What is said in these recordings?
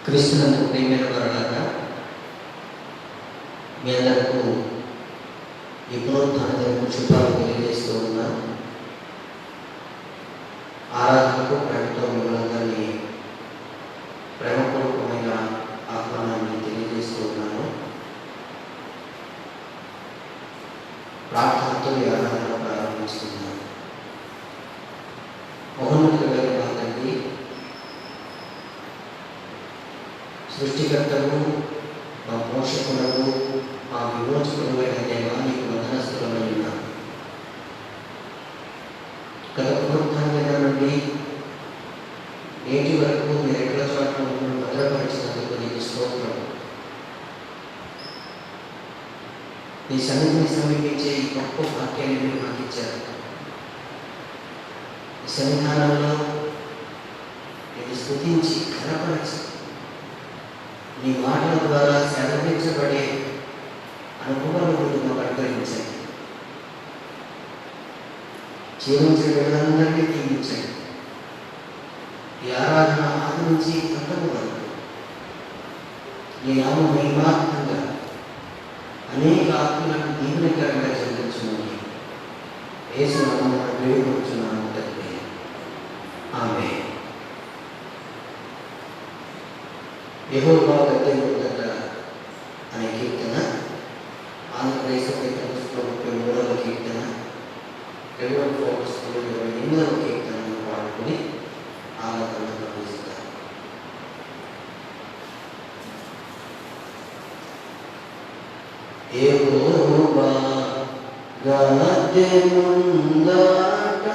క్రీస్తునందు ప్రియమైన వారలారా, మీ అందరికీ ఈ పునరుత్థాన దినపు శుభాలు తెలియజేస్తూ ఉన్నాను. ఆరాధనకు ప్రేమతో మిమ్మల్ని ప్రేమపూర్వకమైన ఆహ్వానాన్ని తెలియజేస్తూ ఉన్నాను. ప్రార్థనతో ఈ ఆరాధన ప్రారంభిస్తున్నాను. మహోన్నతుడైన మా తండ్రి, సృష్టికర్తలు, మా పోషకులకు, మా విమోచకులైన దేవా, నీకు వందనస్తులమై ఉన్నాను. గత పునరుత్థాన నుండి నేటి వరకు మీరు ఎక్కడ చోట్ల మమ్మల్ని భద్రపరిచినందుకు నీకు స్తోత్రం. నీ సన్నిధిని సమీపించే ఈ గొప్ప వాక్యాన్ని మీరు మాకు ఇచ్చారు. ఈ సన్నిధానంలో నేను స్తుతించి ఘనపరచి నీ మాటల ద్వారా సెలవించబడే అనుభవాలను మాకు అనుగ్రహించండి. జీవించే బిడ్డలందరినీ దీవించండి. ఈ ఆరాధన ఆది నుంచి అంతము వరకు నీ నామం మహిమాత్మకంగా అనేక ఆత్మలను దీవెనకరంగా జరిగించుమని యేసు నామమున వేడుకొనుచున్నాము తండ్రి. ఆమేన్. యెహోవా గద్దె అనే కీర్తన ఆంధ్రప్రదేశ్ పుస్తకం 33వ కీర్తన, 2వ పుస్తకం 28వ కీర్తనను పాడుకుని ఆరాధన ప్రవేశిస్తారు. యెహోవా గద్దె ముందట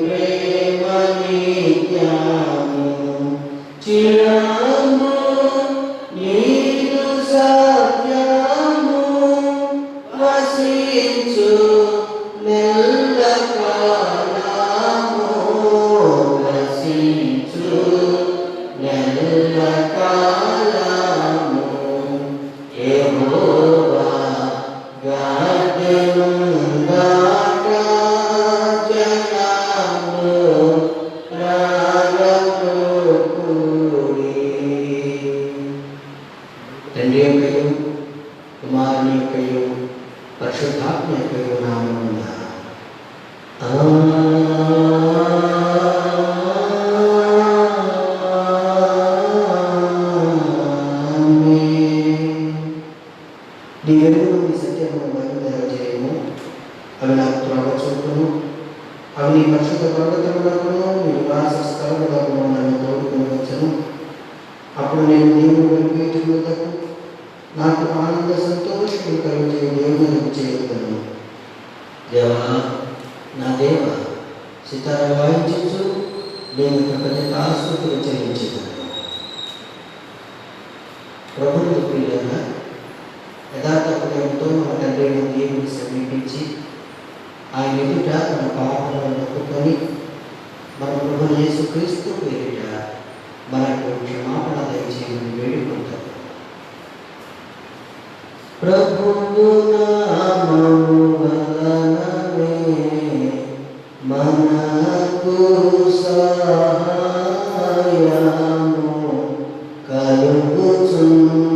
ప్రేమని సంతోషం కలిగే దేవుని చేయగలను. దేవా, నా దేవ, సితార వాయించు, నేను కృతజ్ఞతాస్తుతులు చెల్లించగలను. ప్రభుత్వ ప్రియులైన యథార్థ హృదయంతో మన తండ్రి దేవుని సమీపించి ఆయన ఎదుట మన పాపలను ఒప్పుకొని మన ప్రభువు యేసుక్రీస్తు పేరిట మనకు క్షమాపణ దయచేయమని వేడుకుంటాం. ప్రభువు నామము వలననే మనకు సహాయము కలుగుచున్నది.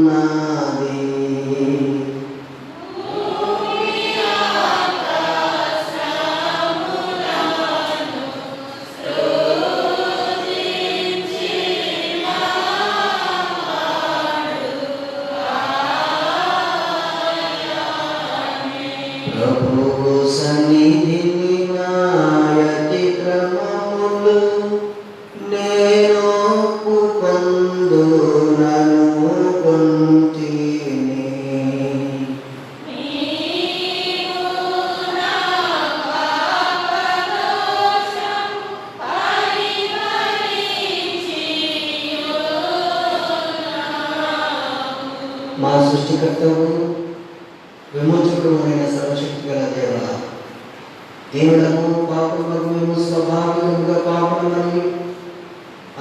ప్రభువు సన్నిధిని నాయతి క్రమములు నేను పొందునను కొంటిని. మా సృష్టికర్తవు విమోచకుడైన సర్వశక్తి గల దేవ, దేవుడము పాపములకు మేము స్వాభావికంగా పాపమని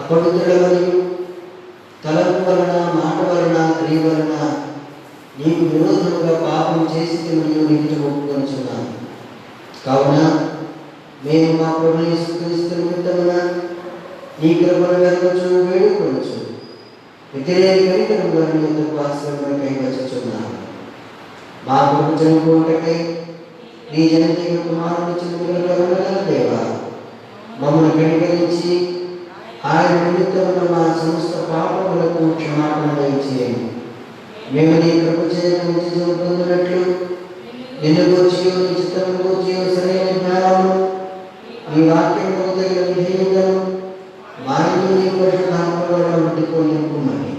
అపవిత్రులమని తలంపు వలన, మాట వలన, క్రియ వలన నీకు విరోధముగా పాపం చేసి నీకు ఒప్పుకొనిచున్నాము. కావున మేము మా ప్రభువు యేసుక్రీస్తు నిమిత్తమున నీ కృపను వెతకచ్చు, వేడుకొనచ్చు, వ్యతిరేక కనికరముగా నీ యొద్దకు ఆశ్రయమునకై వచ్చుచున్నాము. మా కొరకు చనిపోవటకై నీ జనజీవ కుమారుని చిన్న దేవా, మమ్మల్ని కనికరించి ఆయన నిమిత్తమున మా సమస్త పాపములకు క్షమాపణ దయచేయండి. మేము నీ కృప చేయడం పొందినట్లు నిన్ను గూర్చియో, నీ చిత్తము గూర్చియో సరైన జ్ఞానము, నీ వాక్యము తగిన విధేయతను మరియు నీ పరిశుద్ధాత్మలో వృద్ధికొని నింపుమని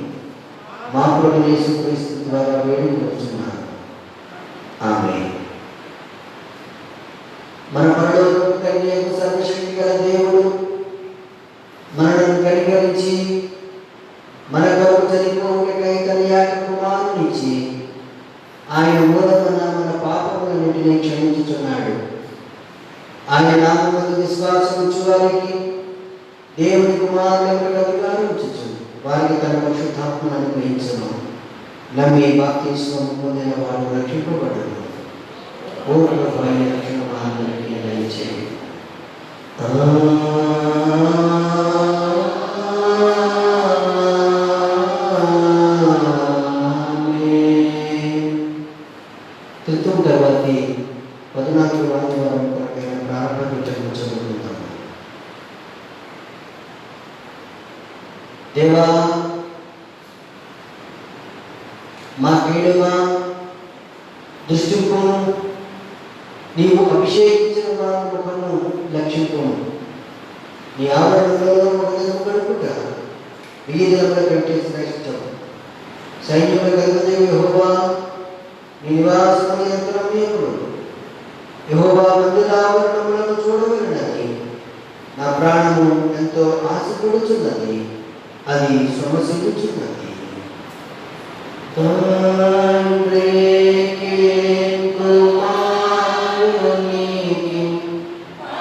మా ప్రభువు యేసుక్రీస్తు ద్వారా వేడుకొనుచున్నాను. ఆమేన్. మన పరలోకపు తండ్రి అయిన సర్వశక్తి గల దేవుడు మనల్ని కనికరించి మన కొరకు చనిపోవుటకై తన ఏక కుమారునిచ్చి ఆయన మూలమున మన పాపములన్నిటినీ క్షమించుచున్నాడు. ఆయన నామమునందు విశ్వాసం ఉంచు వారికి దేవుని కుమారులకు అధికారం ఇచ్చుచు వారికి తన పరిశుద్ధాత్మను అనుగ్రహించును. నమ్మి బాప్తిస్మము పొందిన వారు రక్షింపబడును. ఓ ప్రభువైన రక్షణ మహాందరికీ దయచేయి. క్రితం తర్వాతి 14వ వారం కొరకైన ప్రారంభ విషయం చదువుకుందాం. దేవా, మా కేడుమా దృష్టికోణం నీవు అభిషేకించిన వారి ముఖము లక్ష్యంకోను. నీ ఆవరణలో ఒకరిని గడుపుట వీధుల కంటే శ్రేష్టం. సైన్యముల గర్భదేవి యెహోవా నీ నివాసము యంత్రమేముడు. యెహోవా మందిర ఆవరణములను చూడవలెనని నా ప్రాణము ఎంతో ఆశపడుచున్నది, అది శ్రమసిల్లుచున్నది. తండ్రికి కుమారునికి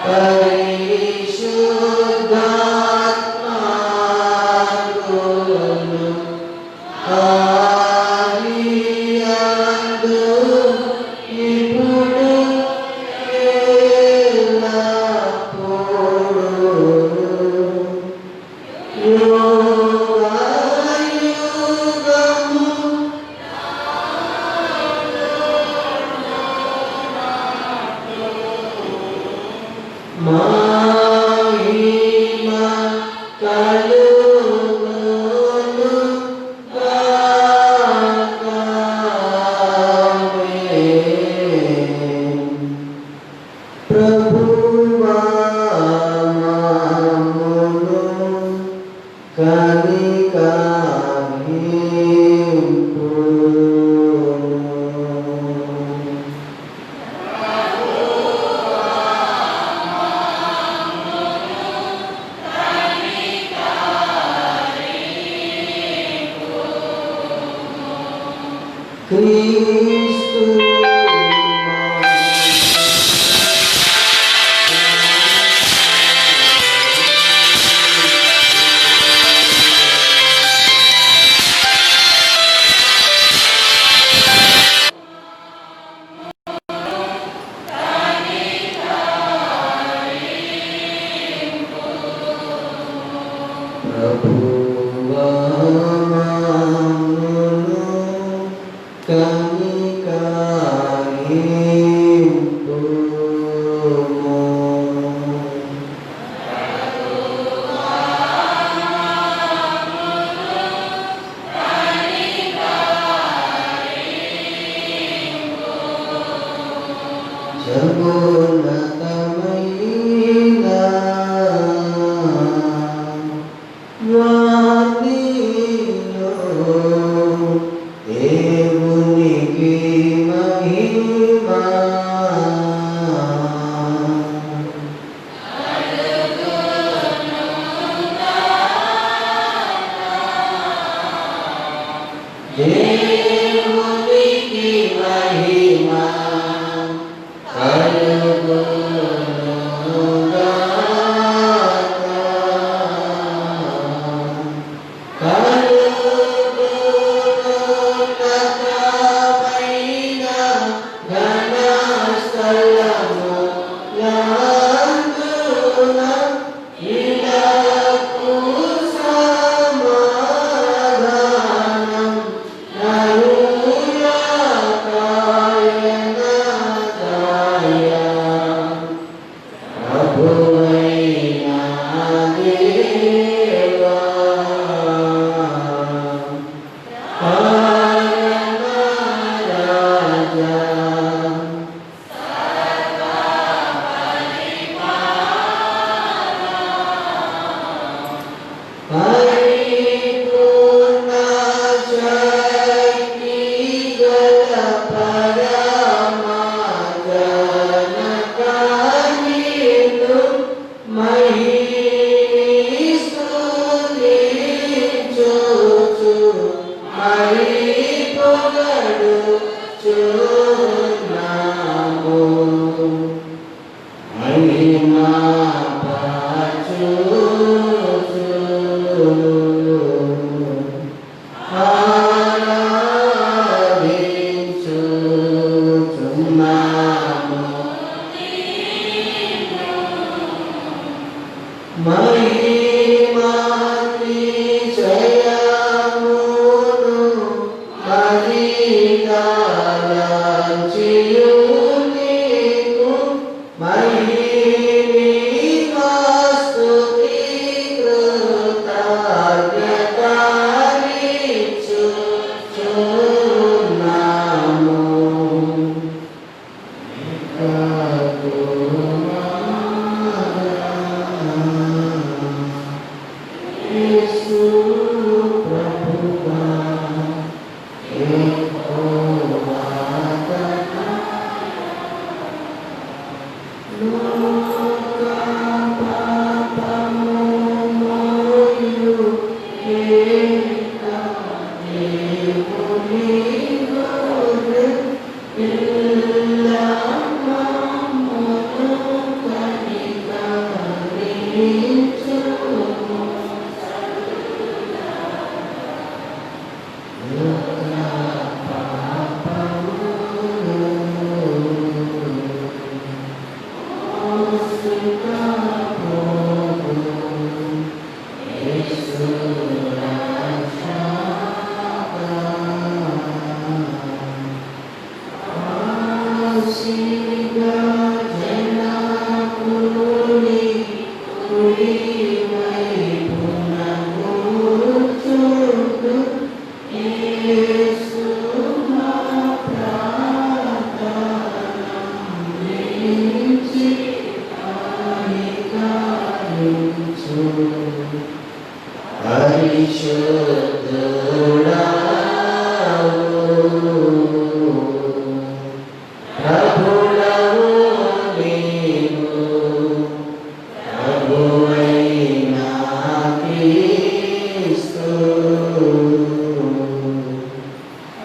పరిశుద్ధాత్మకును ఆదియందు ఇప్పుడు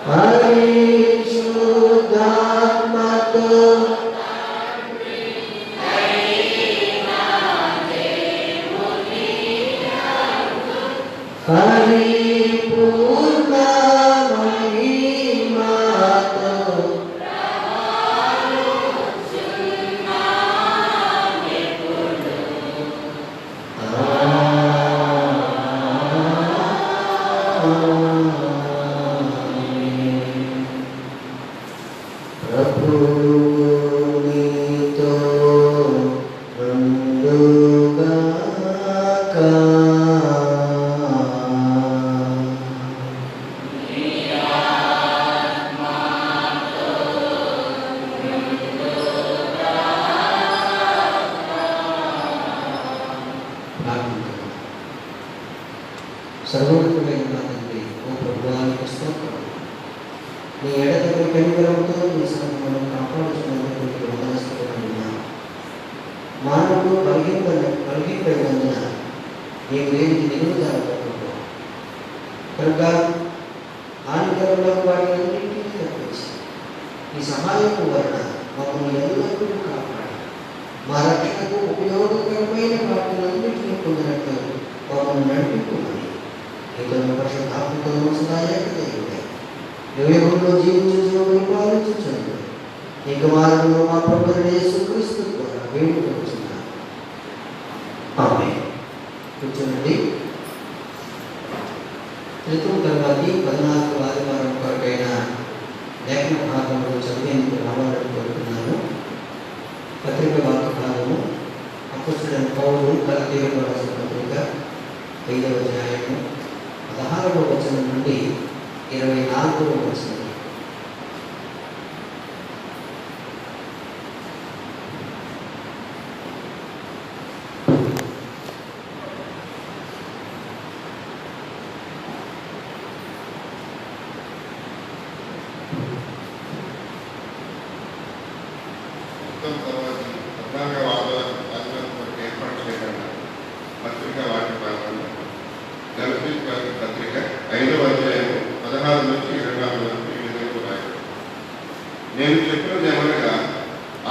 Hare పరిపూర్ణ మహిమతో సర్వోన్నతుడైన నా తండ్రి, ఓ ప్రభువానికి స్తోత్రం. నీ ఎడతెగని కనికరంతో నీ సన్నిధిలో కాపాడుతున్నందుకు నీకు వందనస్తుడైనాను. మానవుడు బలహీనపడినందున నీవు దేనికి నిలువుదారనుకుంటున్నావు కనుక హానికరంలో వాటినన్నింటినీ తప్పించి ఈ సహాయం వలన మమ్మల్ని ఎల్లప్పుడూ కాపాడి మా రక్షణకు ఉపయోగకరమైన వాటినన్నింటినీ పొందినట్లు మమ్మల్ని నడిపించుకున్నది. ఇతరుల పరిశుద్ధాత్మతో యుగంలో జీవించు పరిపాలించుచుండు. ఈ కుమారుడు మా ప్రభువైన యేసుక్రీస్తు ద్వారా వేడుకొనుచున్నాను. ఆమేన్. కూర్చోండి. త్రిత్వం తర్వాతి 14వ ఆదివారం కొరకైన లేఖన భాగంలో చదివేందుకు రావాలని కోరుతున్నాను. పత్రిక వాక్య భాగము అపొస్తలుడైన పౌలు గలతీయులకు రాసిన పత్రిక 5వ అధ్యాయము 16వ వచనం నుండి 24వ వచనం. పత్రిక 5వ అధ్యాయం 16 నుంచి 24 వరకు ఈ విధంగా రాయాలి. నేను చెప్పినది ఏమనగా,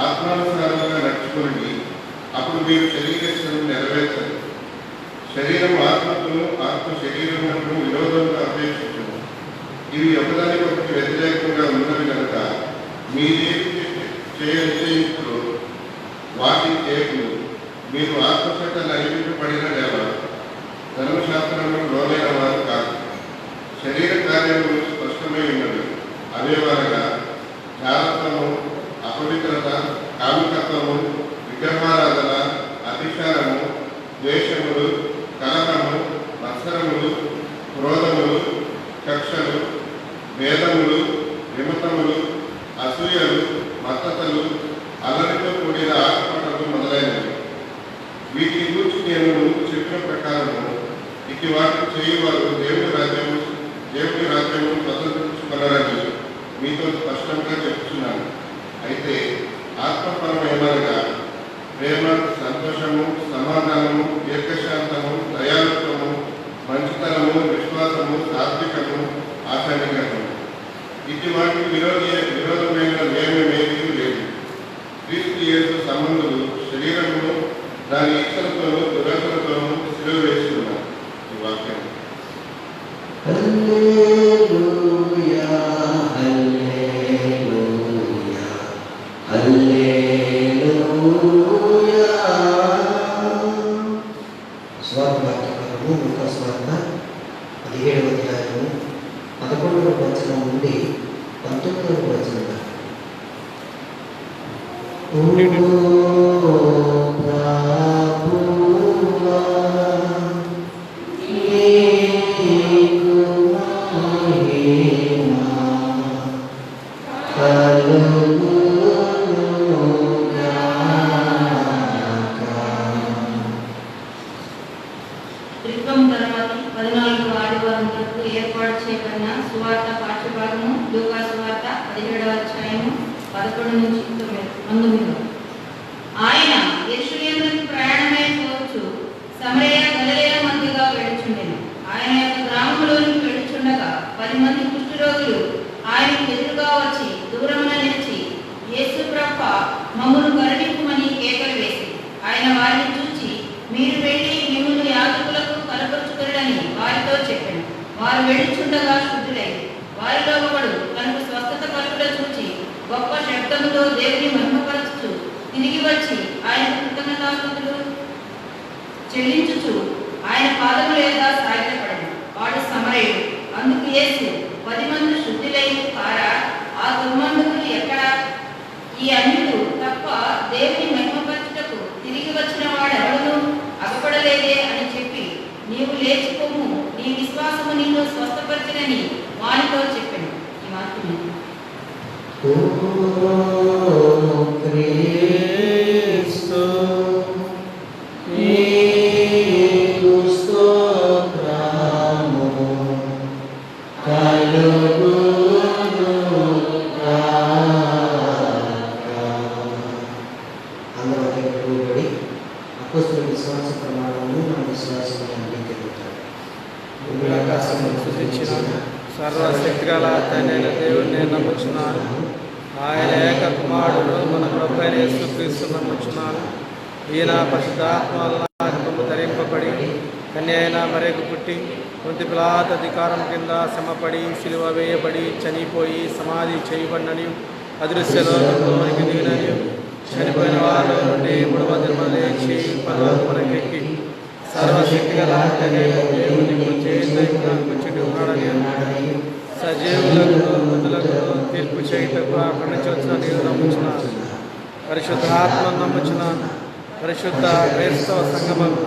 ఆత్మానుసారంగా నడుచుకుని అప్పుడు మీరు శరీరేచ్ఛను నెరవేర్చరు. శరీరం ఆత్మకును, ఆత్మ శరీరమునకు విరోధంగా అపేక్షించును. ఇవి ఒకదానికొకటి వ్యతిరేకంగా ఉన్నవి కనుక మీరేమి చేయనిప్పుడు వాటి చేయకుండా మీరు ఆత్మచేత నడిపించబడిన ధర్మశాస్త్రములకు లోనైన వారు కాదు. శరీర కార్యములు స్పష్టమై ఉన్నవి. అవేవనగా జాగ్రత్తము, అపవిత్రత, కామికత్వము, విగ్రహారాధన, అతిశారము, ద్వేషములు, కలహము, మత్సరములు, క్రోధములు, కక్షలు, భేదములు, విమతములు, అసూయలు, మత్తతలు, అల్లరితో కూడిన ఆటపాటలు మొదలైనవి. వీటిని గురించి నేను చెప్పిన ప్రకారము ఇటు వాటిని చేయువారు దేవుని రాజ్యము స్వతంత్రించుకున్నారని మీతో స్పష్టంగా చెప్తున్నాను. అయితే ఆత్మపరమేమనగా ప్రేమ, సంతోషము, సమాధానము, దీర్ఘశాంతము, దయాళుత్వము, మంచితనము, విశ్వాసము, సాత్వికము, ఆశానికము. ఇటు వాటికి విరోధమైన నియమమేమీ లేదు. క్రీస్తు యేసు సంబంధులు శరీరమును దాని ఇచ్చలతోనూ దురాశలతోనూ సిలువ వేసి ఉన్నారు. ఈ వాక్యం. హల్లెలూయా, హల్లెలూయా, హల్లెలూయా. స్వార్థ వాక్యము లూకా స్వార్థ 17వ అధ్యాయము 11వ వచనం నుండి 19వ వచనం. త్రిత్వం తర్వాత 14వ ఆదివారం వరకు ఏర్పాటు చేయబడిన సువార్త పాఠ్యభాగము లూకా సువార్త 17వ అధ్యాయము 11 నుంచి 19. ఆయన యెరూషలేమునకు ప్రయాణమై పోవచ్చు సమరయ గలిలయ మధ్యగా వెడుచుండెను. ఆయన యొక్క గ్రామంలోనికి వెడుచుండగా 10 మంది కుష్ఠరోగులు ఆయనకు ఎదురుగా వచ్చి దూరమున నిలిచి, యేసు ప్రభ, మమ్మును కరుణింపుమని కేకలు వేసి, ఆయన వారిని చూచి, మీరు వెళ్ళి మిమ్మును యాజకులకు కనపరుచుకొనుడని వారితో చెప్పారు. వారు వెళ్ళుచుండగా శుద్ధులై వారిలో ఒకడు తనకు స్వస్థత కలుగుట చూచి గొప్ప శబ్దముతో దేవుని మహిమపరచుచు తిరిగి వచ్చి ఆయన కృతజ్ఞతాస్తుతులు చెల్లించుచు ఆయన పాదముల యొద్ద సాగిలపడెను. వాడు సమరయుడు. అందుకు యేసు 10 మంది శుద్ధులై కారా, ఆ దుర్మార్గులు ఎక్కడ? ఈ అన్యులు తప్ప దేవుని మహిమపరచుటకు తిరిగి వచ్చిన వాడెవడును అగపడలేదే అని చెప్పి, నీవు లేచిపోము, నీ విశ్వాసము నిన్ను స్వస్థపరచనని వానితో చెప్పాను. ఈ వాక్యం క్రీస్తు నీకు స్తోత్రము కలుగునుగాక. అందరూ ఒకే అపోస్తలుల విశ్వాస ప్రమాణమును మన విశ్వాసమును అంగీకరించాలి. సర్వశక్తి గల తండ్రైన దేవుడిని నమ్ముచున్నాను. ఆయన ఏక కుమారుడు మన ప్రభువైన యేసుక్రీస్తు నమ్ముచున్నాను. ఈయన పరిశుద్ధాత్మ వలన గర్భము ధరింపబడి కన్య అయిన మరేకు పుట్టి పొంతి పిలాతు అధికారం కింద శ్రమపడి సిలువ వేయబడి చనిపోయి సమాధి చేయబడినని అదృశ్య లోకంలోనికి దిగినని చనిపోయిన వారిలో నుండి 3వ దినమున లేచి పరలోకమునకెక్కి సర్వశక్తి గల తండ్రైన దేవుని కూర్చుండి ఉన్నాడని సజీవులకు మృతులకు తీర్పు చేయుటకు అక్కడి నుంచి వచ్చిన నేను నమ్ముచున్నాను. పరిశుద్ధాత్మ నమ్ముచున్నాను. పరిశుద్ధ క్రైస్తవ సంగమము,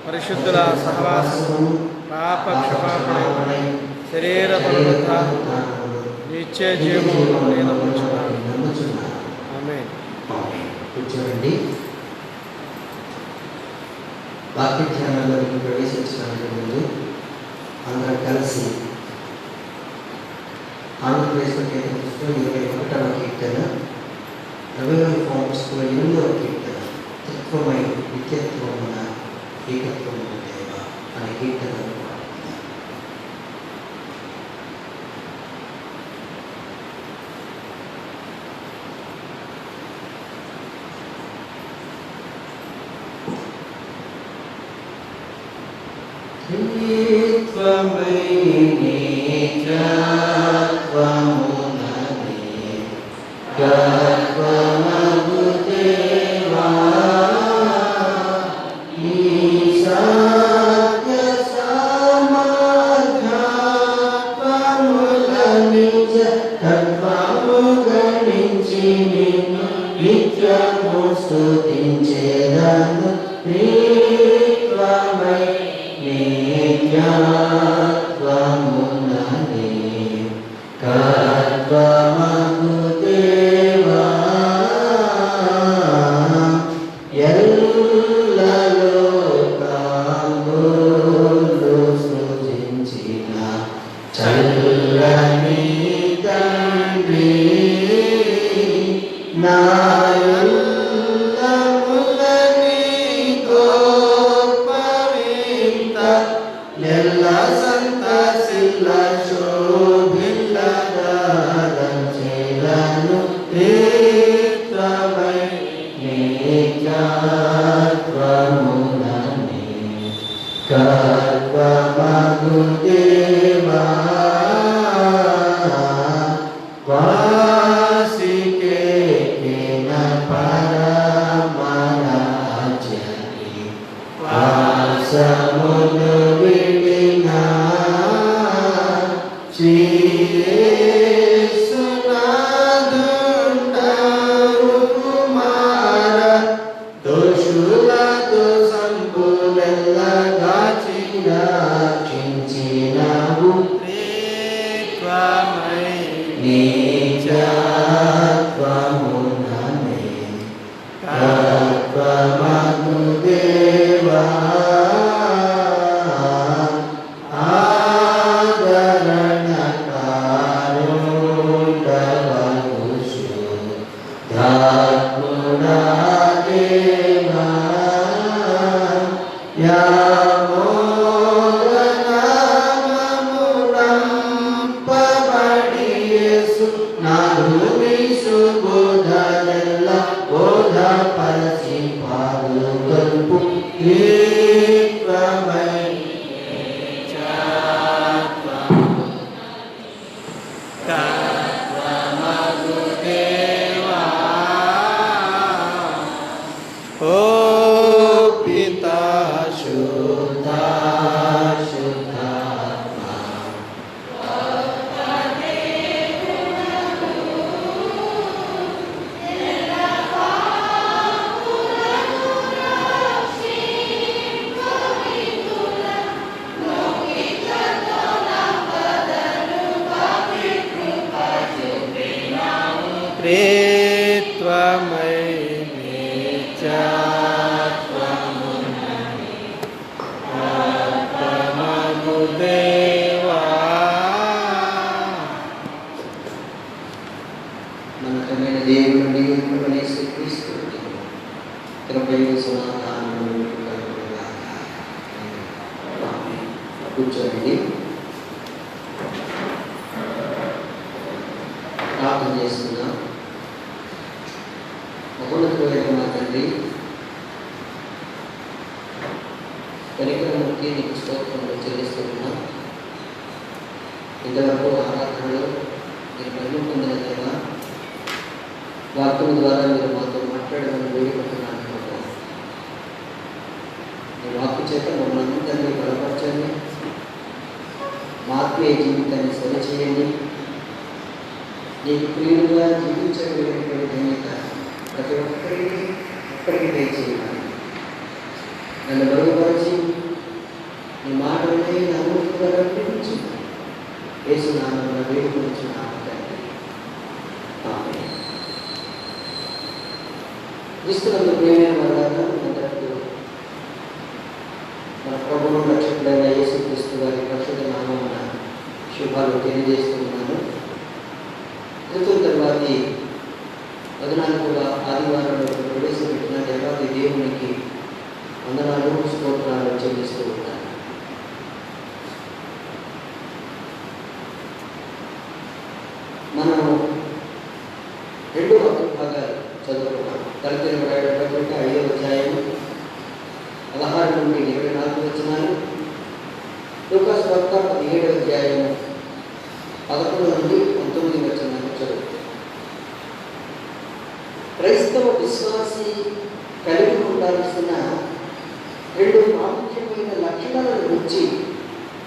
పరిశుద్ధుల సహవాసము, పాప క్షమాపణ, శరీర పునరుద్ధానము, నిత్య జీవము నేను నమ్ముచున్నాను. ఆమేన్. కూర్చోండి. వాక్య ధ్యానంలోకి ప్రవేశించడానికి ముందు అందరం కలిసి ఆంధ్రప్రదేశ్లో కేంద్రంలో 21వ కీర్తన, 20వ ఫార్మ్స్లో 8వ కీర్తన, తత్వమై నిత్యత్వమున ఏకత్వము దేవ అనే కీర్తనలు పాడుతున్నాం. త్వమై నిత్యత్వముననే గర్వమగు దేవా, ఈ సత్య సమర్థత్వముల నిజ తత్వము గణించి నిన్ను నిత్యము స్తుతించెదను. త్వమై నిత్యత్వముననే గర్వమగు దేవా, ఎల్లలోకములు సృజించిన చల్లని తండ్రి, నా నెల్ల సంతసిల్ల శోభిల్లదారంచెలను త్వమై నిత్యత్వముననే గర్వమగు దేవా, వాసికేన పరమరాజ్యని వాసమును విడినా శ్రీయేసునాథుండవు కుమార, దోషులతో సంపూర్ణంగా రక్షించినావు. త్వమై నిత్యత్వముననే గర్వమగు దేవా, ఆదరణకారుండవగు శుద్ధాత్ముడా దేవా, యామోదనామమునంపబడి యేసు నాదుని సుబోధనెల్ల బోధపరచి పాలుగొల్పు. త్వమై నిత్యత్వముననే దేవా. నమ్మకమైన దేవుని నుండి కృపనే యేసుక్రీస్తు కృపయు సమాధానము కలుగునుగాక. కూర్చోండి. ప్రార్థన చేస్తున్నాం. మహోన్నతమైన మా తండ్రి, కనికరమూర్తి, నీకు స్తోత్రములు చెల్లిస్తున్నాం. ఇంతవరకు ఆరాధనలో మీరు మహిమ పొందిన దేవా, వాక్యం ద్వారా మీరు మాతో మాట్లాడమని వేడుకుంటున్నాను ప్రభు. మీ వాక్య చేత మమ్మల్ని అందరినీ బలపరచండి, మా ఆత్మీయ జీవితాన్ని సరిచేయండి. నీకు ప్రియులుగా జీవించగలిగినటువంటి ధన్యత ప్రతి ఒక్కరికి దయచేయాలి. నన్ను బలపరిచి నీ మాటలనే నమ్మకంగా నడిపించు. యేసు నామమున వేడుకొనుచున్నాము తండ్రి. ఆమేన్. క్రీస్తునందు ప్రియమైన వారులారా, అందరికీ మన ప్రభువు రక్షకుడైన యేసుక్రీస్తు వారి పరిశుద్ధ నామమున శుభాలు తెలియజేస్తున్నాను. ఋతువు తర్వాతి 14వ ఆదివారంలో ప్రవేశపెట్టిన దేవాది దేవునికి వందనాలు, స్తోత్రాలు చెల్లిస్తూ ఉంటాను. మనము 2వ భాగాలు చదువుకున్నాం. తలకిన వ్రాయడం పత్రిక 5వ అధ్యాయం 16 నుండి 24 వచనాలు, లూకాసు వార్త 17వ అధ్యాయం 11 నుండి 19 వచనాలు చదువుతాం. క్రైస్తవ విశ్వాసి కలిగి ఉండాల్సిన 2 ప్రాముఖ్యమైన లక్షణాల గురించి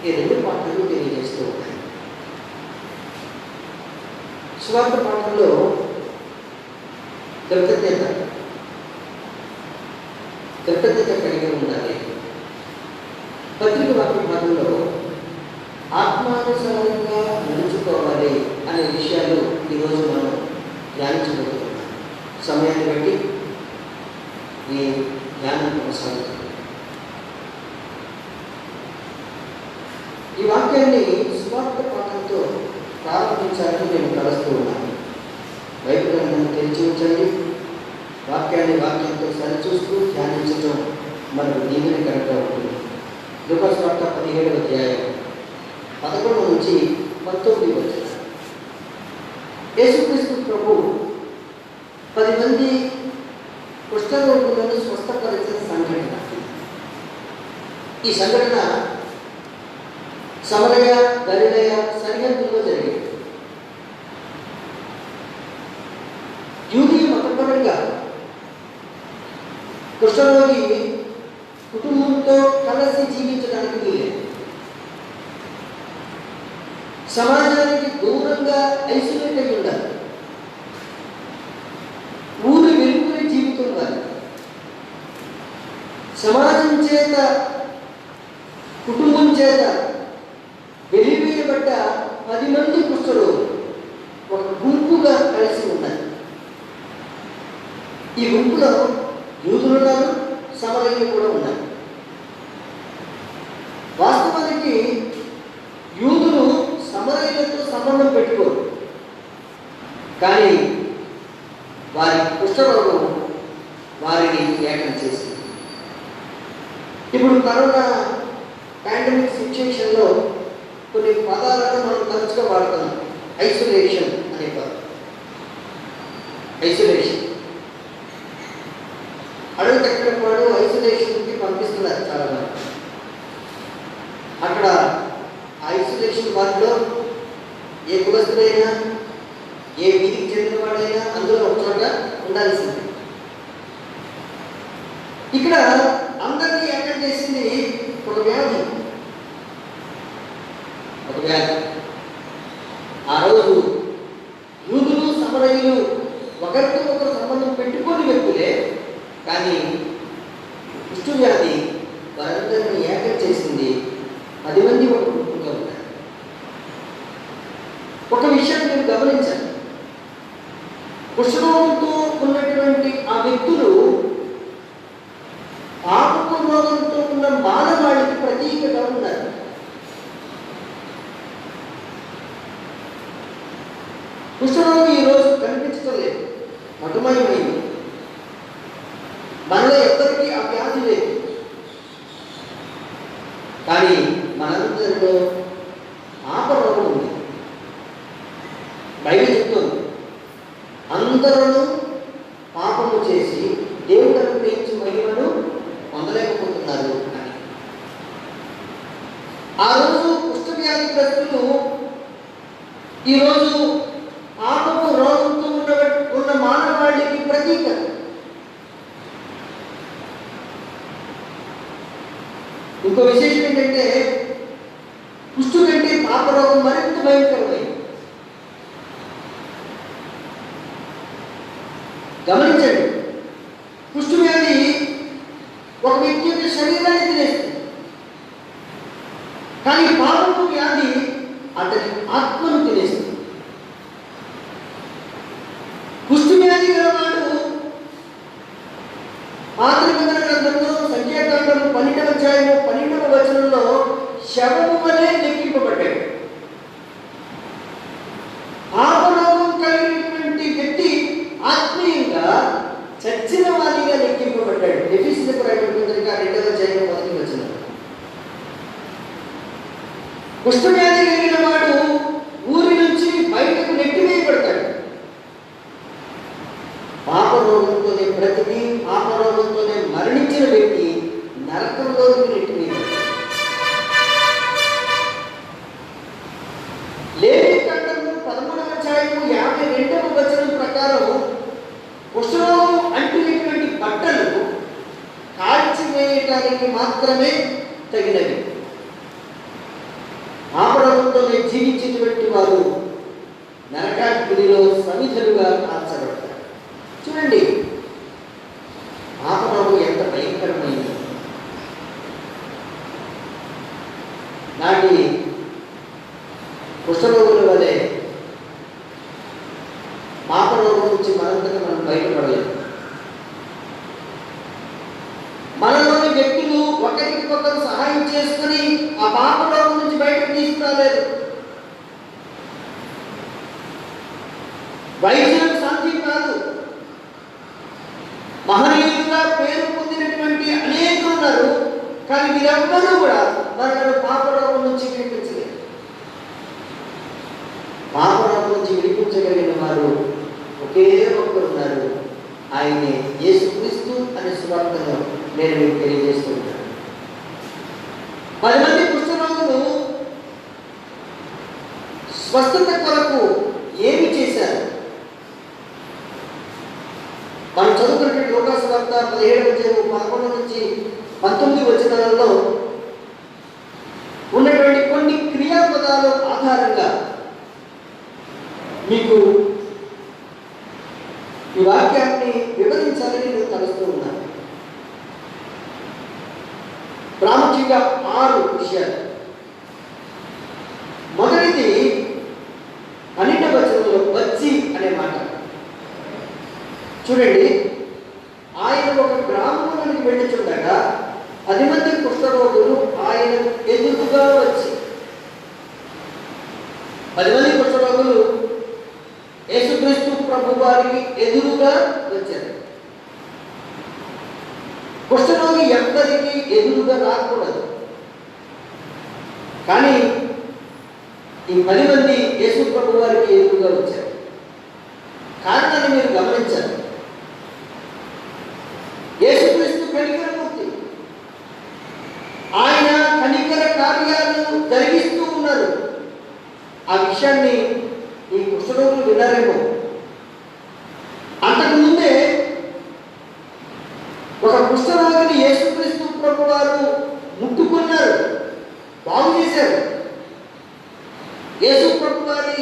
ఈ 2 పాఠాలు తెలియజేస్తూ ఉన్నాయి. స్వార్థ పాఠంలో కృతజ్ఞత కలిగి ఉండాలి. పత్రిక వాక్య భాగంలో ఆత్మానుసారంగా నడుచుకోవాలి అనే విషయాలు ఈరోజు మనం ధ్యానించబోతున్నాం. సమయాన్ని బట్టి ఈ ధ్యానం కొనసాగుతుంది. ఈ వాక్యాన్ని స్వార్థ పాఠంతో ప్రారంభించాలని నేను తలస్తూ ఉన్నాను. బైబిల్ గ్రంథాన్ని తెరిచి ఉంచండి. వాక్యంతో సరిచూస్తూ ధ్యానించడం మనకు దీవెనకరంగా ఉంటుంది. లూకాసు వార్త 17వ అధ్యాయం 11 నుంచి 19 వచనాలు. యేసుక్రీస్తు ప్రభు 10 మంది కుష్ఠరోగులను స్వస్థపరిచిన సంఘటన. ఈ సంఘటన సమరయ గలిలయ సరిహద్దుల్లో జరిగింది. యూదీయ మతపరంగా కుష్ఠరోగి కుటుంబంతో కలిసి జీవించడానికి వీలేదు. సమాజానికి దూరంగా ఐసోలేట్ అయి ఉండాలి. ఊరు వెలుగుని జీవితం వారి సమాజం చేత, కుటుంబం చేత వెలివేయబడ్డ 10 మంది కుష్ఠరోగులు ఒక గుంపుగా కలిసి ఉన్నారు. ఈ గుంపులో యూదులు ఉన్నారు, సమరయులు కూడా ఉన్నారు. వాస్తవానికి యూదులు సమరయులతో సంబంధం పెట్టుకోరు, కానీ వారి కుష్ఠరోగం వారిని ఏకం చేసింది. ఇప్పుడు కరోనా పాండమిక్ సిచ్యువేషన్లో కొన్ని పదాలను మనం తరచుగా వాడుతున్నాం. ఐసోలేషన్ అనే పదం. ఐసోలేషన్ అడవి తక్కిన వాడు ఐసోలేషన్కి పంపిస్తున్నారు చాలా మంది. అక్కడ ఐసోలేషన్ వార్డులో ఏ కులస్తుడైనా, ఏ వీధికి చెందినవాడైనా అందులో ఒక చోట ఉండాల్సింది. ఇక్కడ అందరినీ ఏకం చేసింది ఒక వ్యాధి. ఆ రోజు యూదులు సమరయులు ఒకరితో ఒకరు సంబంధం పెట్టుకోని వ్యక్తులే, కానీ కుష్టు వ్యాధి వారందరినీ ఏకం చేసింది. 10 మంది ఒక గుంపుగా ఉన్నారు. ఒక విషయం మీరు గమనించండి. కుష్ఠరోగంతో ఉన్నటువంటి ఆ వ్యక్తులు ఆత్మ రోగంతో ఉన్న మానవాళికి ప్రతీకగా ఉన్నారు. ఈరోజు కనిపించడం లేదు, మటుమయమైంది. మనలో ఎవ్వరికీ ఆ వ్యాధి లేదు. కానీ మనందరిలో పాపరోగం ఉంది. బైబిల్ చెప్తుంది, అందరూ పాపము చేసి దేవుడు అనుగ్రహించి మహిమను పొందలేకపోతున్నారు అని. ఆ రోజు కుష్ఠవ్యాధిగ్రస్తులు ఈరోజు పాపము రోగంతో ఉన్న మానవాళికి ప్రతీక. ఇంకో విశేషం ఏంటంటే కుష్టు కంటే పాపరోగం మరింత భయంకరమైంది. గమనించండి, కుష్టు వ్యాధి ఒక వ్యక్తి యొక్క శరీరాన్ని తినేస్తుంది, కానీ పాపపు వ్యాధి అతని ఆత్మను తినేస్తుంది. కుష్టు వ్యాధి గలవాడు పాత నిబంధన గ్రంథంలో సంఖ్యాకాండం 12వ అధ్యాయము 12వ వచనంలో శవము వలె లెక్కింపబడ్డాడు. పాపరోగం కలిగినటువంటి వ్యక్తి ఆత్మీయంగా చచ్చిన వారిగా లెక్కింపబడ్డాడు. ఎఫెసీయులకు రాయబడిన పత్రిక 2వ అధ్యాయం 1వ వచనం. కుష్ఠవ్యాధి కలిగిన వాడు ఊరి నుంచి బయటకు నెట్టివేయబడతాడు. పాపరోగంతోనే బ్రతికి పాపరోగంతోనే మరణించిన వ్యక్తి నరకంలోకి నెట్టివేయబడతాడు. లేవి కాండము 13వ అధ్యాయము 52వ వచనం ప్రకారం కుష్ఠరోగం అంటున్నటువంటి బట్టలు కాల్చివేయటానికి మాత్రమే తగినవి. పాపరోగంతోనే జీవించినటువంటి వారు నరకాగ్నిలో సమిధలుగా కాల్చబడతారు. చూడండి, పాపరోగం ఎంత భయంకరమైంది. నాటి కుష్ఠరోగుల వలె పాపరోగం నుంచి మనంతగా మనం బయటపడలేము. మనలోని వ్యక్తులు ఒకరికి ఒకరు సహాయం చేసుకుని ఆ పాపరోగం నుంచి బయటకు తీసుకురాలేదు. వైద్యులకు సాధ్యం కాదు. మహనీయులుగా పేరు పొందినటువంటి అనేకులు ఉన్నారు, కానీ వీరెవ్వరూ కూడా మనల్ని పాపరోగం నుంచి విడిపించలేదు. పాపరోగం నుంచి విడిపించగలిగిన వారు ఒకే ఒక్కరు ఉన్నారు, ఆయనే యేసుక్రీస్తు అనే సువార్తను నేను మీకు తెలియజేస్తున్నాను. 10 మంది కుష్ఠరోగులు స్వస్థత కొరకు ఏమి చేశారు? మనం చదువుకున్నటువంటి లూకా సువార్త 17వ అధ్యాయం 11 నుంచి 19 వచనాలలో ఉన్నటువంటి కొన్ని క్రియాపదాల ఆధారంగా మీకు ఈ వాక్యాన్ని వివరించాలని నేను తలుస్తూ ఉన్నాను. ప్రాముఖ్యంగా 6 విషయాలు. మొదటిది 12వ వచనంలో వచ్చి అనే మాట. చూడండి, ఆయన ఒక గ్రామంలోనికి వెళ్ళుచుండగా 10 మంది కుష్ఠరోగులు ఆయన ఎదురుగా వచ్చి, 10 మంది కుష్ఠరోగులు యేసుక్రీస్తు ప్రభు వారికి ఎదురుగా వచ్చారు. కుష్ఠరోగి ఎవ్వరికి ఎదురుగా రాకూడదు, కానీ ఈ 10 మంది యేసు ప్రభు వారికి ఎదురుగా వచ్చారు. కారణాన్ని మీరు గమనించాలి. యేసుక్రీస్తు కనికరమూర్తి, ఆయన కనికర కార్యాలను జరిగిస్తూ ఉన్నారు. ఆ విషయాన్ని ఈ కుష్ఠరోగులు విన్నారేమో. అంతకుముందే ఒక కుష్ఠరోగిని యేసుక్రీస్తు ప్రభు వారు ముట్టుకున్నారు, బాగు చేశారు. యేసు ప్రభు వారి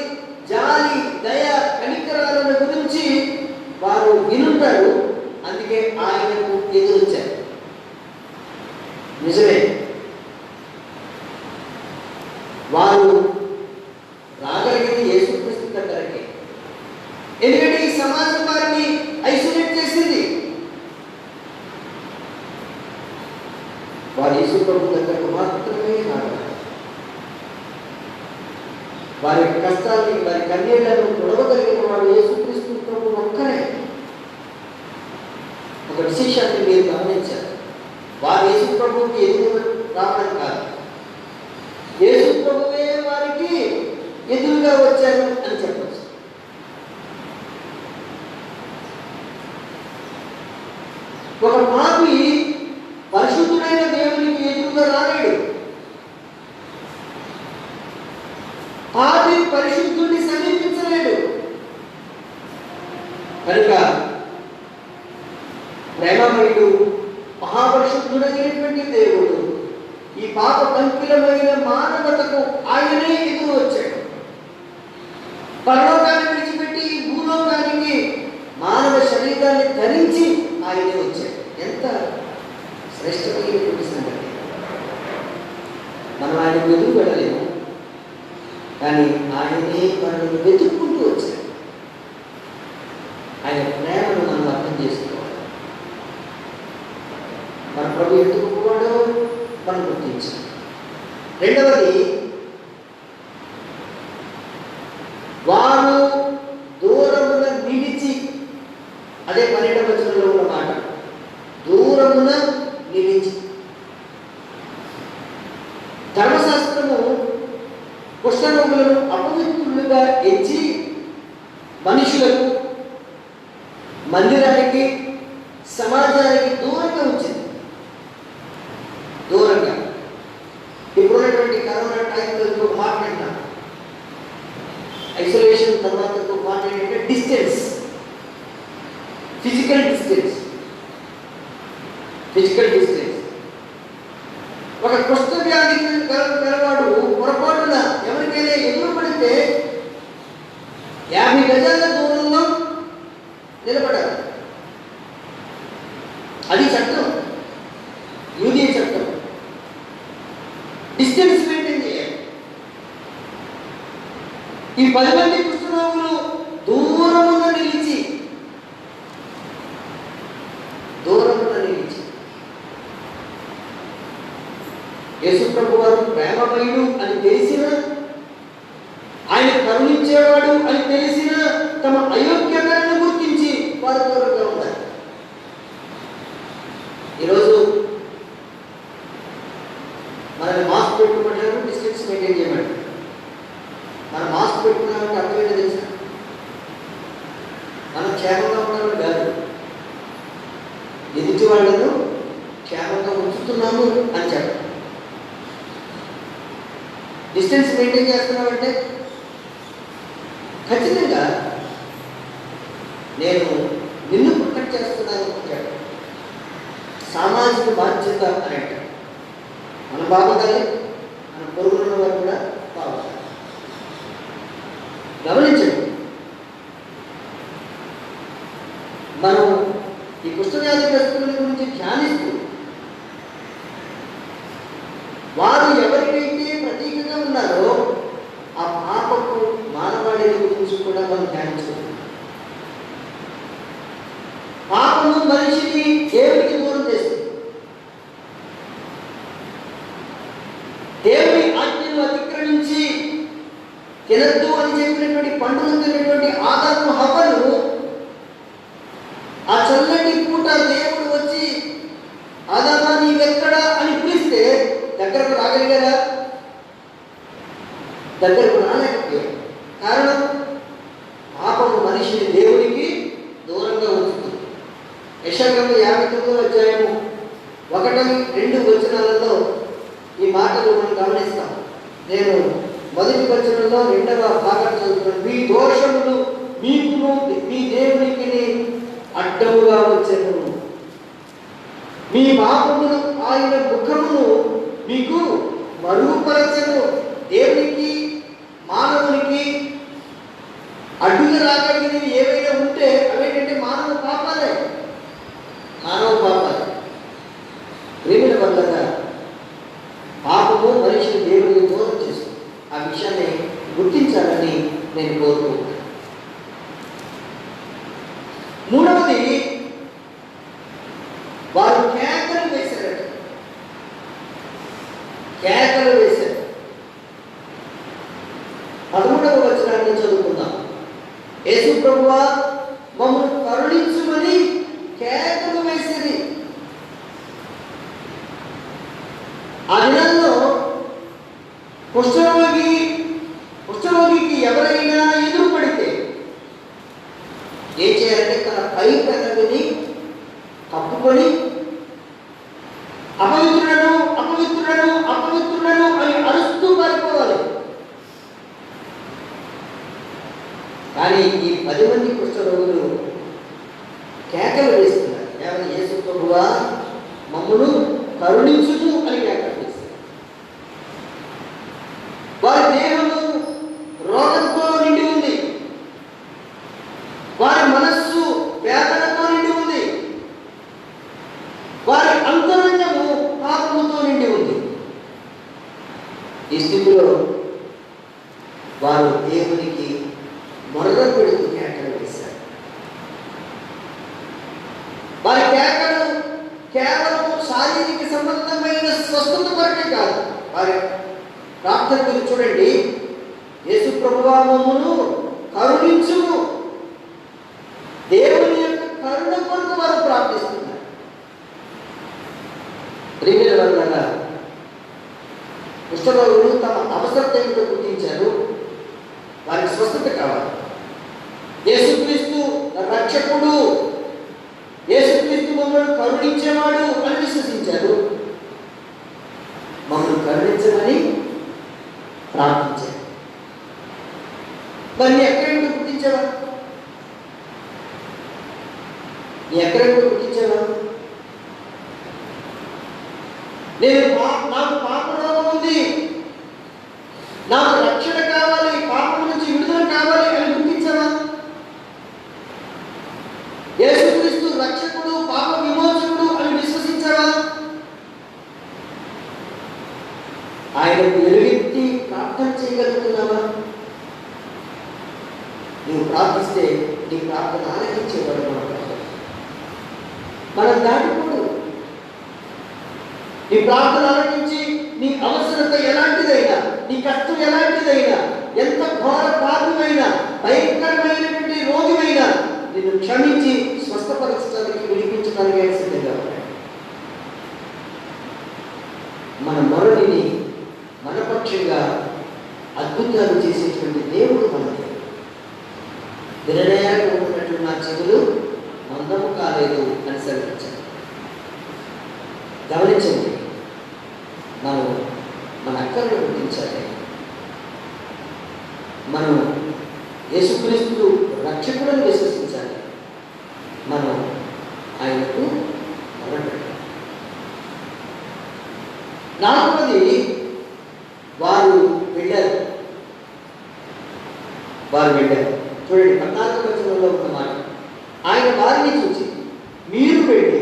జాలి, దయ, కనికరాలను గురించి వారు వినుంటారు, అందుకే ఆయనకు ఎదురొచ్చారు. నిజమే, వారు రాగలిగింది యేసుక్రీస్తు దగ్గరకే. ఎందుకంటే ఈ సమాజం వారిని ఐసోలేట్ చేసింది. వారి యేసు ప్రభు దగ్గరకు మాత్రమే రాగలరు. వారి కష్టాన్ని, వారి కన్నీళ్లను పొడవగలిగిన వాడు యేసు విషయాన్ని మీరు గమనించారు. వారు యేసు ప్రభువుకి ఎదురు రావడం కాదు, యేసు ప్రభువే వారికి ఎదురుగా వచ్చారు అని చెప్పచ్చు. ఒక పాపి పరిశుద్ధుడైన దేవునికి ఎదురుగా రాలేడు. పాపి పరిశుద్ధుడిని సమీపించలేడు. కనుక ప్రేమమయుడు మహాపరిశుద్ధుడైనటువంటి దేవుడు ఈ పాప పంకిలమైన మానవతకు ఆయనే ఎదురు వచ్చాడు. పరలోకాన్ని విడిచిపెట్టి ఈ భూలోకానికి మానవ శరీరాన్ని ధరించి ఆయనే వచ్చాడు. ఎంత శ్రేష్టమైనటువంటి సంగతి! మనం ఆయన ఎదురు వెళ్ళలేము, కానీ ఆయనే మనల్ని వెతుక్కుంటూ వచ్చాడు. ఆయన ప్రేమను మనం అర్థం చేసుకోవాలి. మన ప్రభు ఎందుకు గొప్పవాడో మనం గుర్తించాలి. రెండవది, వారు దూరమున నిలిచి, అదే 12వ వచనంలో ఉన్న మాట, దూరమున నిలిచి. ధర్మశాస్త్రము కుష్ఠరోగులను అపవిత్రులుగా ఎంచి మనుషులకు, మందిరానికి, సమాజానికి దూరంగా ఉంచింది. దూరంగా. ఇప్పుడున్నటువంటి కరోనా టైంలో ఇంకొక మాట వింటాం, ఐసోలేషన్ తర్వాత ఇంకొక మాట ఏంటంటే distance, physical distance. Physical distance. ఒక కుష్ఠ వ్యాధి గలవాడు పొరపాటున ఎవరికైనా ఎదురు పడితే 50 గజాల దూరంలో నిలబడాలి. అది చట్టం, యూనియ చట్టం. డిస్టెన్స్ మెయింటైన్ చేయాలి. ఈ 10 మంది కుష్ఠరోగులు దూరమున నిలిచి యేసు ప్రభు వారు ప్రేమమయుడు అని తెలిసిన, ఆయన కరుణించేవాడు అని తెలిసిన తమ అయోగ్యతలను గుర్తించి వారు దూరంగా ఉన్నారు. ఈరోజు మనల్ని మాస్క్ పెట్టుకోవడానికి డిస్టెన్స్ మెయింటైన్ చేయమంటారు. మనం మాస్క్ పెట్టుకున్నామంటే అర్థం ఏంటో తెలుసా? మనం క్షేమంగా ఉన్నామని కాదు, ఎదుటి వాళ్ళను క్షేమంగా ఉంచుతున్నాము అని చెప్పాలి. డిస్టెన్స్ మెయింటైన్ చేస్తున్నామంటే ఖచ్చితంగా నేను నిన్ను ప్రొటెక్ట్ చేస్తున్నాను అని చెప్పాలి. సామాజిక బాధ్యత అని అంటారు. మనం బాగుండాలి, మన పొరుగున్న వారు కూడా బాగుండాలి. గమనించండి, మనం ఈ కుష్ఠవ్యాధిగ్రస్తుల గురించి ధ్యానిస్తూ వారు ఎవరికైతే ప్రతీకగా ఉన్నారో ఆ పాపకు మానవాళి గురించి కూడా మనం ధ్యానించుకుంటాం. పాపము మనిషిని దేవుడికి దూరం చేస్తుంది. దేవుడి ఆజ్ఞను అతిక్రమించి తినద్దు అని చెప్పినటువంటి పండుగ తిన్నటువంటి ఆదాము హవ్వను ఆ చల్లటి పూట దేవుడు వచ్చి ఆదామా నీవెక్కడా అని పిలిస్తే దగ్గరకు రాగలిగారా? దగ్గరకు రాలేకపోయారు. కారణం, పాపము మనిషిని దేవుడికి దూరంగా ఉంచుతుంది. యెషయా 59వ అధ్యాయము 1-2 వచనాలలో ఈ మాటలు మనం గమనిస్తాం. నేను మొదటి వచనంలో 2వ భాగం చదువుతున్నాను. మీ దోషములు మీకును మీ దేవునికి అడ్డముగా వచ్చెను, మీ పాపములు ఆయన ముఖమును మీకు మరుగుపరచను. దేవునికి మానవునికి అడ్డుగా రాగలిగినవి ఏవైనా ఉంటే అవేంటంటే మానవ పాపాలే. మానవ పాపాలే. ప్రేమిల వల్ల పాపము మనిషిని దేవుడికి దూరం చేస్తుంది. ఆ విషయాన్ని గుర్తించాలని నేను కోరుకుంటున్నాను. మూడవది, వారు కేకలు వేశారట. కేకలు వేశారు. 13వ వచనాన్ని చదువుకుందాం. యేసు ప్రభువా మమ్మల్ని కరుణించుమని కేకలు వేసిరి. కుష్ఠరోగికి ఎవరైనా ఎదురు పడితే ఏం చేయాలంటే తన పై పెదవిని కప్పుకొని అపవిత్రులను అపవిత్రులను అపవిత్రులను అని అరుస్తూ పారిపోవాలి. కానీ ఈ 10 మంది కుష్ఠరోగులు కేకలు వేస్తున్నారు. ఏమని? యేసు ప్రభువా మమ్మను కరుణించుము అని కేకలు వేస్తున్నారు. వారి దేహము రోగంతో నిండి ఉంది, వారి మనస్సు వేదనతో నిండి ఉంది, వారి అంతరంగము పాపముతో నిండి ఉంది. ఈ స్థితిలో వారు దేవునికి మొర్ర పెడుతూ కేకలు వేశారు. వారి కేకలు కేవలం శారీరక సంబంధమైన స్వస్థత కొరకే కాదు. వారి ప్రార్థన గురించి చూడండి. యేసు ప్రభువా మమ్మును కరుణించుము. దేవుని యొక్క కరుణ కొరకు వారు ప్రార్థిస్తున్నారు. ప్రియమైన వారులారా, కుష్ఠరోగులు తమ అవసరత ఏమిటో గుర్తించారు. వారికి స్వస్థత కావాలి. యేసుక్రీస్తు రక్షకుడు, యేసుక్రీస్తు మమ్మల్ని కరుణించేవాడు అని విశ్వసించారు. మమ్మల్ని కరుణించమని ప్రార్థించారు. మరి ఎక్కడెక్కడ గుర్తించావా? ఎక్కడెక్కడ గుర్తించావా? నాకు పాపరోగం ఉంది, నాకు రక్షణ కావాలి, పాపం నుంచి విడుదల కావాలి అని గుర్తించావా? యేసుక్రీస్తు రక్షకుడు, పాప విమోచకుడు అని విశ్వసించావా? ఆయనకు ఎలుగెత్తి ప్రార్థన చేయగలుగుతున్నావా? నువ్వు ప్రార్థిస్తే నీ ప్రార్థన ఆలకించేవాడు మనం దాటిపోడు. నీ ప్రార్థన ఆలకించి నీ అవసరత ఎలాంటిదైనా, నీ కష్టం ఎలాంటిదైనా, ఎంత ఘోర పాపమైనా, భయంకరమైనటువంటి రోగిమైనా నిన్ను క్షమించి స్వస్థపరచడానికి, విడిపించడానికి ఆయన సిద్ధంగా ఉన్నాడు. మన మొరడిని మనపక్షంగా అద్భుతాలు చేసేటువంటి దేవుడు మన దేవుడు. వినయాగా ఉన్నట్లు నా చెవులు మందము కాలేదు అని సెలవించారు. గమనించండి, మనం మన అక్కలను గుర్తించాలి. మనం యేసుక్రీస్తు రక్షకులను విశ్వసించాలి. మనం ఆయనకు మొరపెట్టాలి. 4వది, వారు వెళ్ళారు. చూడండి 14వ వచనంలో ఉన్న మాట. ఆయన వారిని చూసి మీరు వెళ్ళి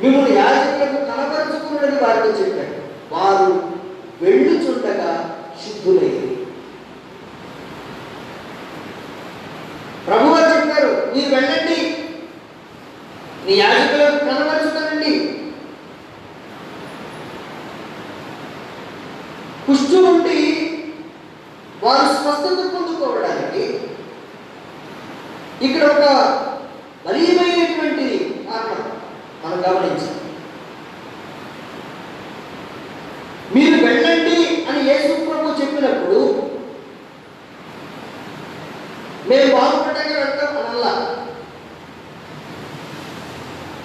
మిమ్మల్ని యాజకులకు కనపరుచుకున్నదని వారితో చెప్పాడు. వారు వెళ్ళుచుండగా శుద్ధులయ్యారు. ప్రభువు చెప్పారు, మీరు వెళ్ళండి, నీ యాజకులకు కనపరుచుకోనండి. కుష్ఠు నుండి వారు స్వస్థత పొందుకోవడానికి ఇక్కడ ఒక బలీయమైనటువంటి కారణం మనం గమనించాలి. మీరు వెళ్ళండి అని యేసు ప్రభు చెప్పినప్పుడు మేము బాగుపడ్డాక వెళ్తాం అనల్లా.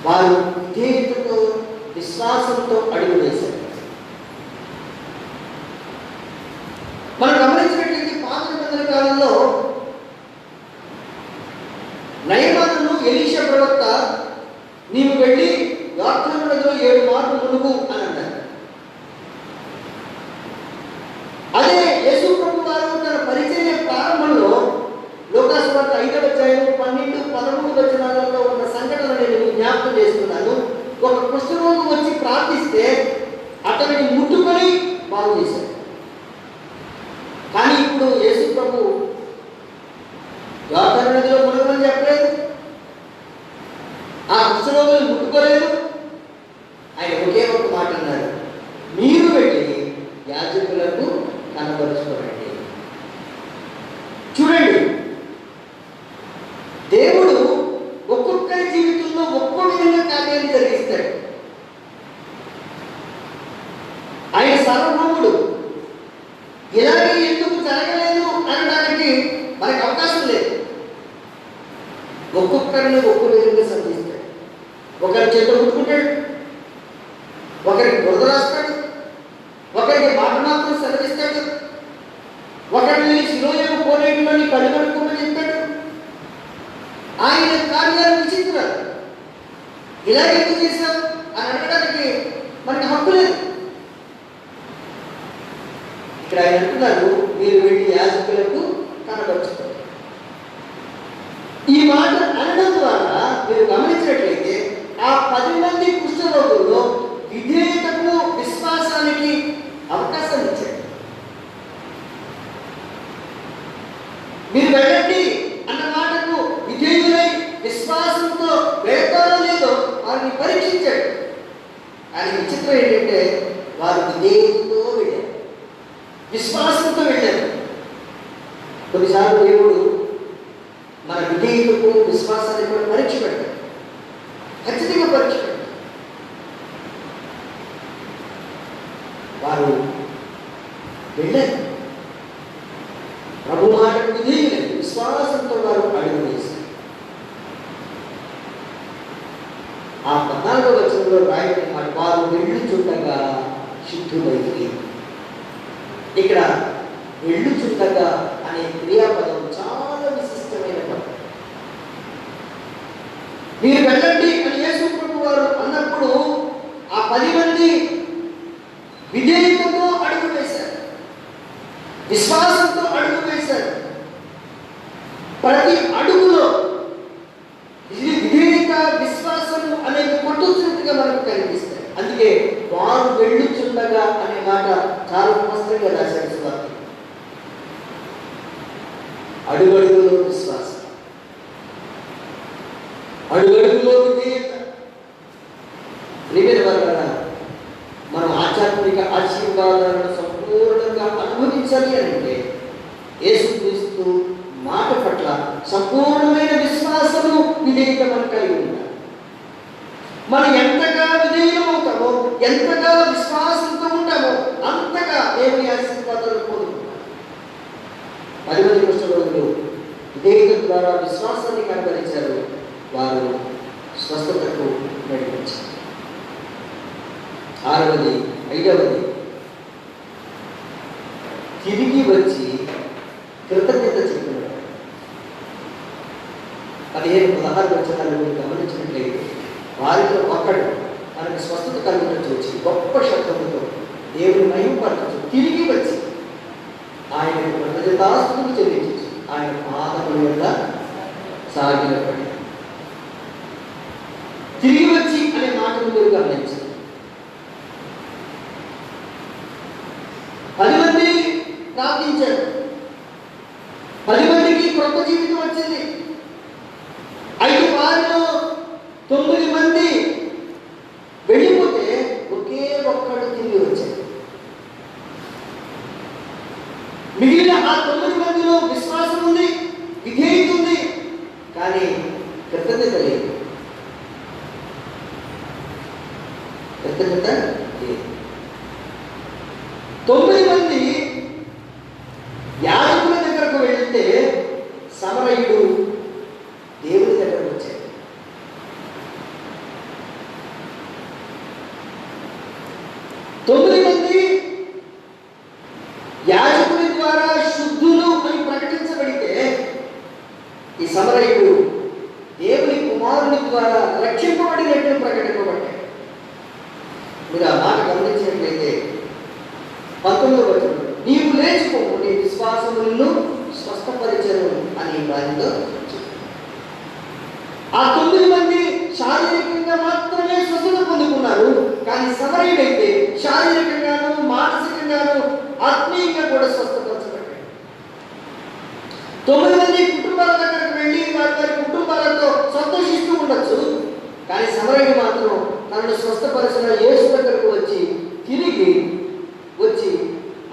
వారు విధేయతతో, విశ్వాసంతో అడుగు వేశారు. మనం గమనించినట్లయితే పాత నిబంధన కాలంలో నయమానును ఎలీషా ప్రవక్త నీవు వెళ్ళి యోర్దాను నదిలో 7 మార్లు మునుగు అని అన్నారు. అదే యేసు ప్రభు వారు తన పరిచర్య ప్రారంభంలో లూకా సువార్త 5వ అధ్యాయం 12, 13 వచనాలలో ఉన్న సంఘటన నేను జ్ఞాపకం చేస్తున్నాను. ఒక కుష్ఠరోగి వచ్చి ప్రార్థిస్తే అతనిని ముట్టుకొని బాగు చేశారు. కానీ ఇప్పుడు యేసు ప్రభు యోర్దాను నదిలో మునుగమని చెప్పలేదు, ఆ కుష్ఠరోగులు ముట్టుకోలేదు. ఆయన ఒకే ఒక మాట అన్నారు, మీరు వెళ్ళి యాజకులకు కనబరుచుకోరండి. చూడండి, దేవుడు ఒక్కొక్కరి జీవితంలో ఒక్కో విధంగా కార్యాన్ని జరిగిస్తాడు. ఆయన సర్వభౌముడు, ఒక్కొక్కరిని ఒక్కో విధంగా సంధిస్తాడు. ఒకరి చేత ముట్టుకుంటాడు, ఒకరికి బురద రాస్తాడు, ఒకరికి మాట మాత్రం సెలవిస్తాడు, ఒకరిని శిలోయము కోనేటిలోని కడుగడుకోమని చెప్తాడు. ఆయన కార్యాలు విచిత్రాలు. ఇలా ఎందుకు చేశాం అని అడగడానికి మనకి హక్కు లేదు. ఇక్కడ ఆయన అంటున్నారు, మీరు వెళ్ళి యాజకులకు కనబరుచుకోండి. ఈ మాట అనడం ద్వారా మీరు గమనించినట్లయితే ఆ 10 మంది కుష్ఠరోగుల్లో విధేయతకు విశ్వాసానికి అవకాశం ఇచ్చాడు. మీరు వెళ్ళండి అన్న మాటకు విధేయులై విశ్వాసంతో వెళ్తారో లేదో వారిని పరీక్షించాడు. కానీ విచిత్రం ఏంటంటే వారు విధేయతతో వెళ్ళారు, విశ్వాసంతో వెళ్ళారు. కొన్నిసార్లు దేవుడు మన విధేయతకు విశ్వాసాన్ని కూడా పరీక్ష పెడతాడు, ఖచ్చితంగా పరీక్ష పెడతాడు. వారు వెళ్ళారు, ప్రభు మాటకు విధేయులై విశ్వాసంతో వారు అడుగు వేశారు. ఆ 14వ వచనంలో రాయబడిన మాట, వారు వెళ్ళుచుండగా శుద్ధులైరి. ఇక్కడ వెళ్ళుచుండగా అనే క్రియాపదం చాలా విశిష్టమైన పదం. మీరు వెళ్ళండి అని యేసు ప్రభు వారు అన్నప్పుడు ఆ 10 మంది విధేయతతో అడుగు వేశారు, విశ్వాసంతో అడుగు వేశారు. ప్రతి అడుగులో ఇది విధేయత విశ్వాసము అనేది కొట్టుచున్నట్టుగా మనకు కనిపిస్తాయి. అందుకే వారు వెళ్ళుచుండగా అనే మాట చాలా స్పష్టంగా రాశాడు సువార్త. అడుగడుగులో విశ్వాసం, అడుగడుగులో విధేయత. ప్రియమైన వారలారా, మనం ఆధ్యాత్మిక ఆశీర్వాదాలను సంపూర్ణంగా అనుభవించాలి అంటే యేసుక్రీస్తు మాట పట్ల సంపూర్ణమైన విశ్వాసము విధేయత మనం కలిగి ఉండాలి. మనం ఎంతగా విధేయులమవుతామో, ఎంతగా విశ్వాసంతో ఉంటామో అంతగా దేవుని ఆశీర్వాదాలు పొందుకుంటాం. 10 మంది కుష్ఠరోగులు విధేయత ద్వారా విశ్వాసాన్ని కనబరిచారు, వారు స్వస్థతకు నడిపించారు. 6వది 5వది తిరిగి వచ్చి కృతజ్ఞత చెప్పినాడు. 15-16 వచనాలు మీరు గమనించినట్లయితే వారిలో ఒకడు మనకు స్వస్థత కలిగినట్టు వచ్చి గొప్ప శబ్దంతో దేవుని మహిమపరచు తిరిగి వచ్చి ఆయనకు కృతజ్ఞతాస్తుతులు చెల్లించు ఆయన పాదముల వల్ల సాగిలపడి. తిరిగి వచ్చి అనే మాటను మీరు గమనించారు. 10 మంది ప్రార్థించారు, 10 మందికి క్రొత్త జీవితం వచ్చింది. 5 వారిలో 9 మంది వెళ్ళిపోతే ఒకే ఒక్కడు తిరిగి వచ్చాడు. మిగిలిన ఆ 9 మందిలో విశ్వాసం ఉంది, విధేయత ఉంది, కానీ కృతజ్ఞత లేదు. కృతజ్ఞత లేదు. 9 మంది యాజకుల దగ్గరకు వెళ్తే సమరయుడు దేవుని దగ్గరకు వచ్చాడు. 9 మంది యాజకుని ద్వారా శుద్ధులు అని ప్రకటించబడితే ఈ సమరయుడు దేవుని కుమారుని ద్వారా రక్షింపబడినట్లు ప్రకటింపబడ్డాడు. మీరు ఆ మాట గమనించినట్లయితే 19వ వచనం, నీవు లేచిపోము, నీ విశ్వాసములను స్వస్థపరిచను అని వారితో ఆ 9 మంది శారీరకంగా మాత్రమే స్వస్థత పొందుకున్నారు. కానీ సమరయుడైతే శారీరకంగాను మానసికంగాను ఆత్మీయంగా కూడా స్వస్థపరచబడ్డాడు. 9 మంది కుటుంబాల దగ్గరకు వెళ్ళి వారి వారి కుటుంబాలతో సంతోషిస్తూ ఉండొచ్చు, కానీ సమరయుడు మాత్రం తనను స్వస్థపరిచిన యేసు దగ్గరకు వచ్చి తిరిగి వచ్చి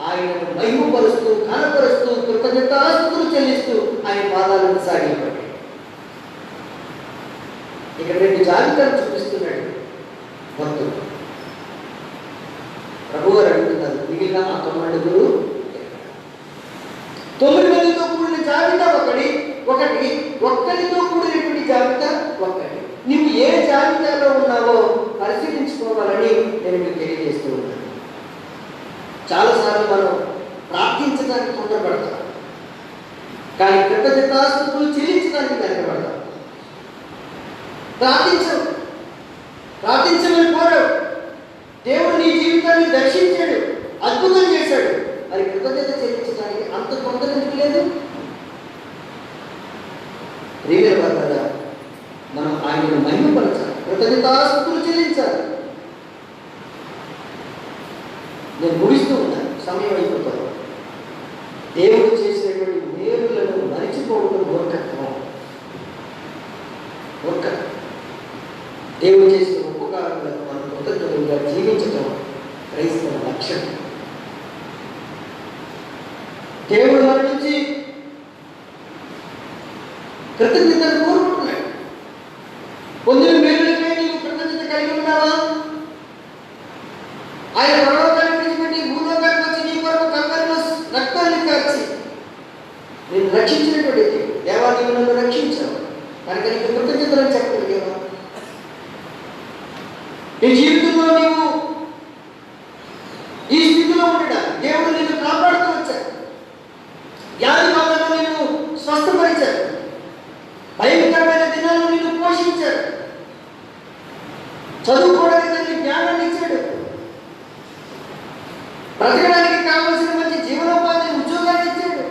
ఆయనను మహిమపరుస్తూ ఘనపరుస్తూ కృతజ్ఞతాస్తుతులు చెల్లిస్తూ ఆయన పాదాలను సాగిపడ్డాడు. ఇక్కడ 2 జాబితాలు చూపిస్తున్నాడు భక్తులు. ప్రభువారు అడుగుతున్నారు, మిగిలిన ఆ 9 9 మందితో కూడిన జాబితా ఒకటి, ఒక్కరితో కూడినటువంటి ఏ జాబితాలో ఉన్నావో పరిశీలించుకోవాలని నేను మీకు తెలియజేస్తూ ఉన్నాను. చాలాసార్లు మనం ప్రార్థించడానికి తొందరపడతాం, కానీ కృతజ్ఞతాస్తుతులు చెల్లించడానికి వెనకబడతాం. ప్రార్థించమని కోరావు, దేవుడు నీ జీవితాన్ని దర్శించాడు, అద్భుతం చేశాడు, మరి కృతజ్ఞత చెల్లించడానికి అంత తొందర ఎందుకు లేదు? ప్రియమైన వారు, మనం ఆయనను మహిమపరచాలి, కృతజ్ఞతాస్తుతులు చెల్లించాలి. నేను ముగిస్తూ ఉన్నాను, సమయం అయిపోతాను. దేవుడు చేసినటువంటి మేలులను మరిచిపోవడం మూర్ఖత్వం. దేవుడు చేసిన ఉపకారాలను మనం కృతజ్ఞతగా జీవించడం క్రైస్తవ లక్ష్యం. దేవుడు మన నుంచి కృతజ్ఞతను కోరుకుంటున్నాడు. పొందిన మేలులపై నీవు కృతజ్ఞత కలిగి ఉన్నావా? ఆయన పరలోకాన్ని విడిచిపెట్టి భూలోకానికి వచ్చి నీ కొరకు కల్వరిలో రక్తాన్ని కార్చి నేను రక్షించినటువంటి దేవా, నీవు నన్ను రక్షించావు కనుక నీకు కృతజ్ఞతలను చెప్పగలిగేవా? నీ జీవితంలో నీవు ఈ స్థితిలో ఉండడా దేవుడు నిన్ను కాపాడుతూ వచ్చాడు. వ్యాధి బాధలో నిన్ను స్వస్థపరిచాడు. భయంకరమైన దినాల్లో నిన్ను పోషించాడు. చదువుకోవడానికి తల్లి జ్ఞానాన్ని ఇచ్చాడు. బ్రతకడానికి కావలసిన మంచి జీవనోపాధి ఉద్యోగాన్ని ఇచ్చాడు.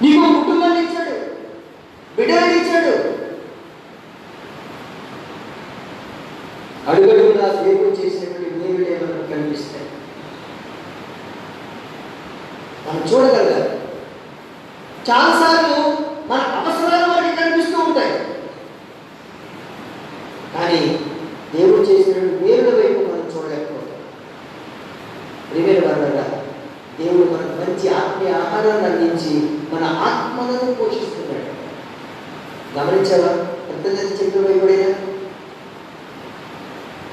నీకు కుటుంబాన్ని ఇచ్చాడు, బిడ్డలను ఇచ్చాడు. అడుగడుగునా దేవుడు చేసినటువంటి మేలులే మనకు కనిపిస్తాయి. మనం చూడగలగాలి. చాలాసార్లు మన అవసరాలు మనకి కనిపిస్తూ ఉంటాయి, కానీ దేవుడు చేసినటువంటి మేలుల వైపు మనం చూడలేకపోతాం. ప్రియమైన వారలారా, దేవుడు మనకు మంచి ఆత్మీయ ఆహారాన్ని అందించి మన ఆత్మలను పోషిస్తున్నాడు. గమనించావా? కృతజ్ఞత చెప్పే వైపుడైనా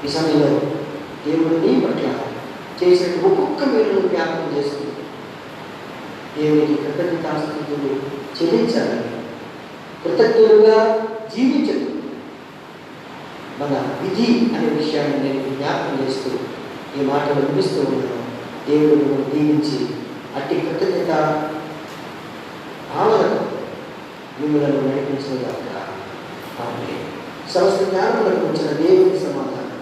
ఈ సమయంలో దేవుడు నీ పట్ల చేసిన ఒక్కొక్క మేలును జ్ఞాపకం చేస్తుంది. దేవునికి కృతజ్ఞతాస్తుతులు చెల్లించాలని, కృతజ్ఞులుగా జీవించదు మన విధి అనే విషయాన్ని నేను జ్ఞాపకం చేస్తూ ఈ మాటలు వినిపిస్తూ ఉన్నాను. దేవుడు మిమ్మల్ని దీవించి అట్టి కృతజ్ఞత భావనకు మిమ్మల్ని నడిపించగాక. ఆమేన్. సమస్త జ్ఞానములకు వచ్చిన దేవుని సమాధానం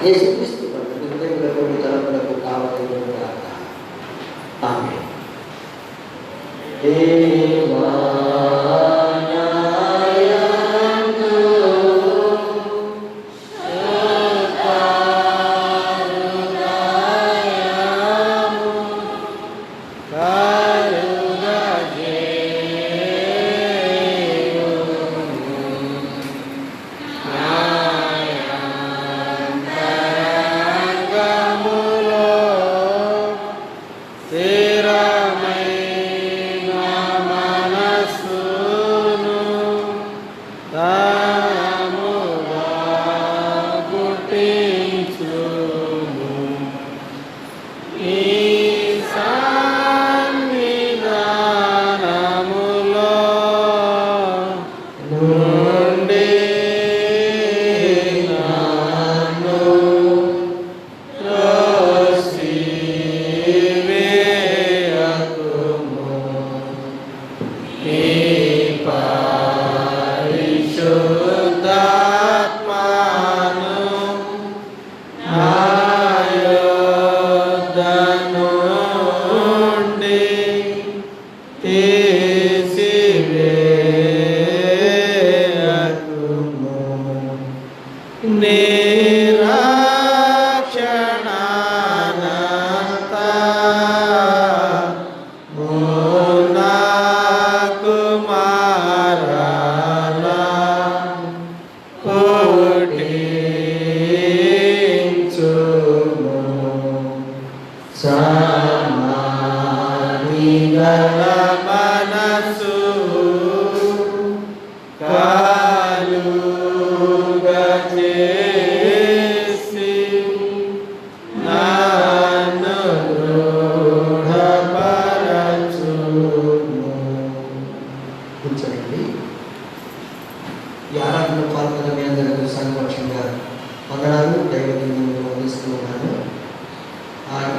యేసుక్రీస్తు హృదయములకు తలపులకు కావలెను గాక. ఆమేన్. దేవా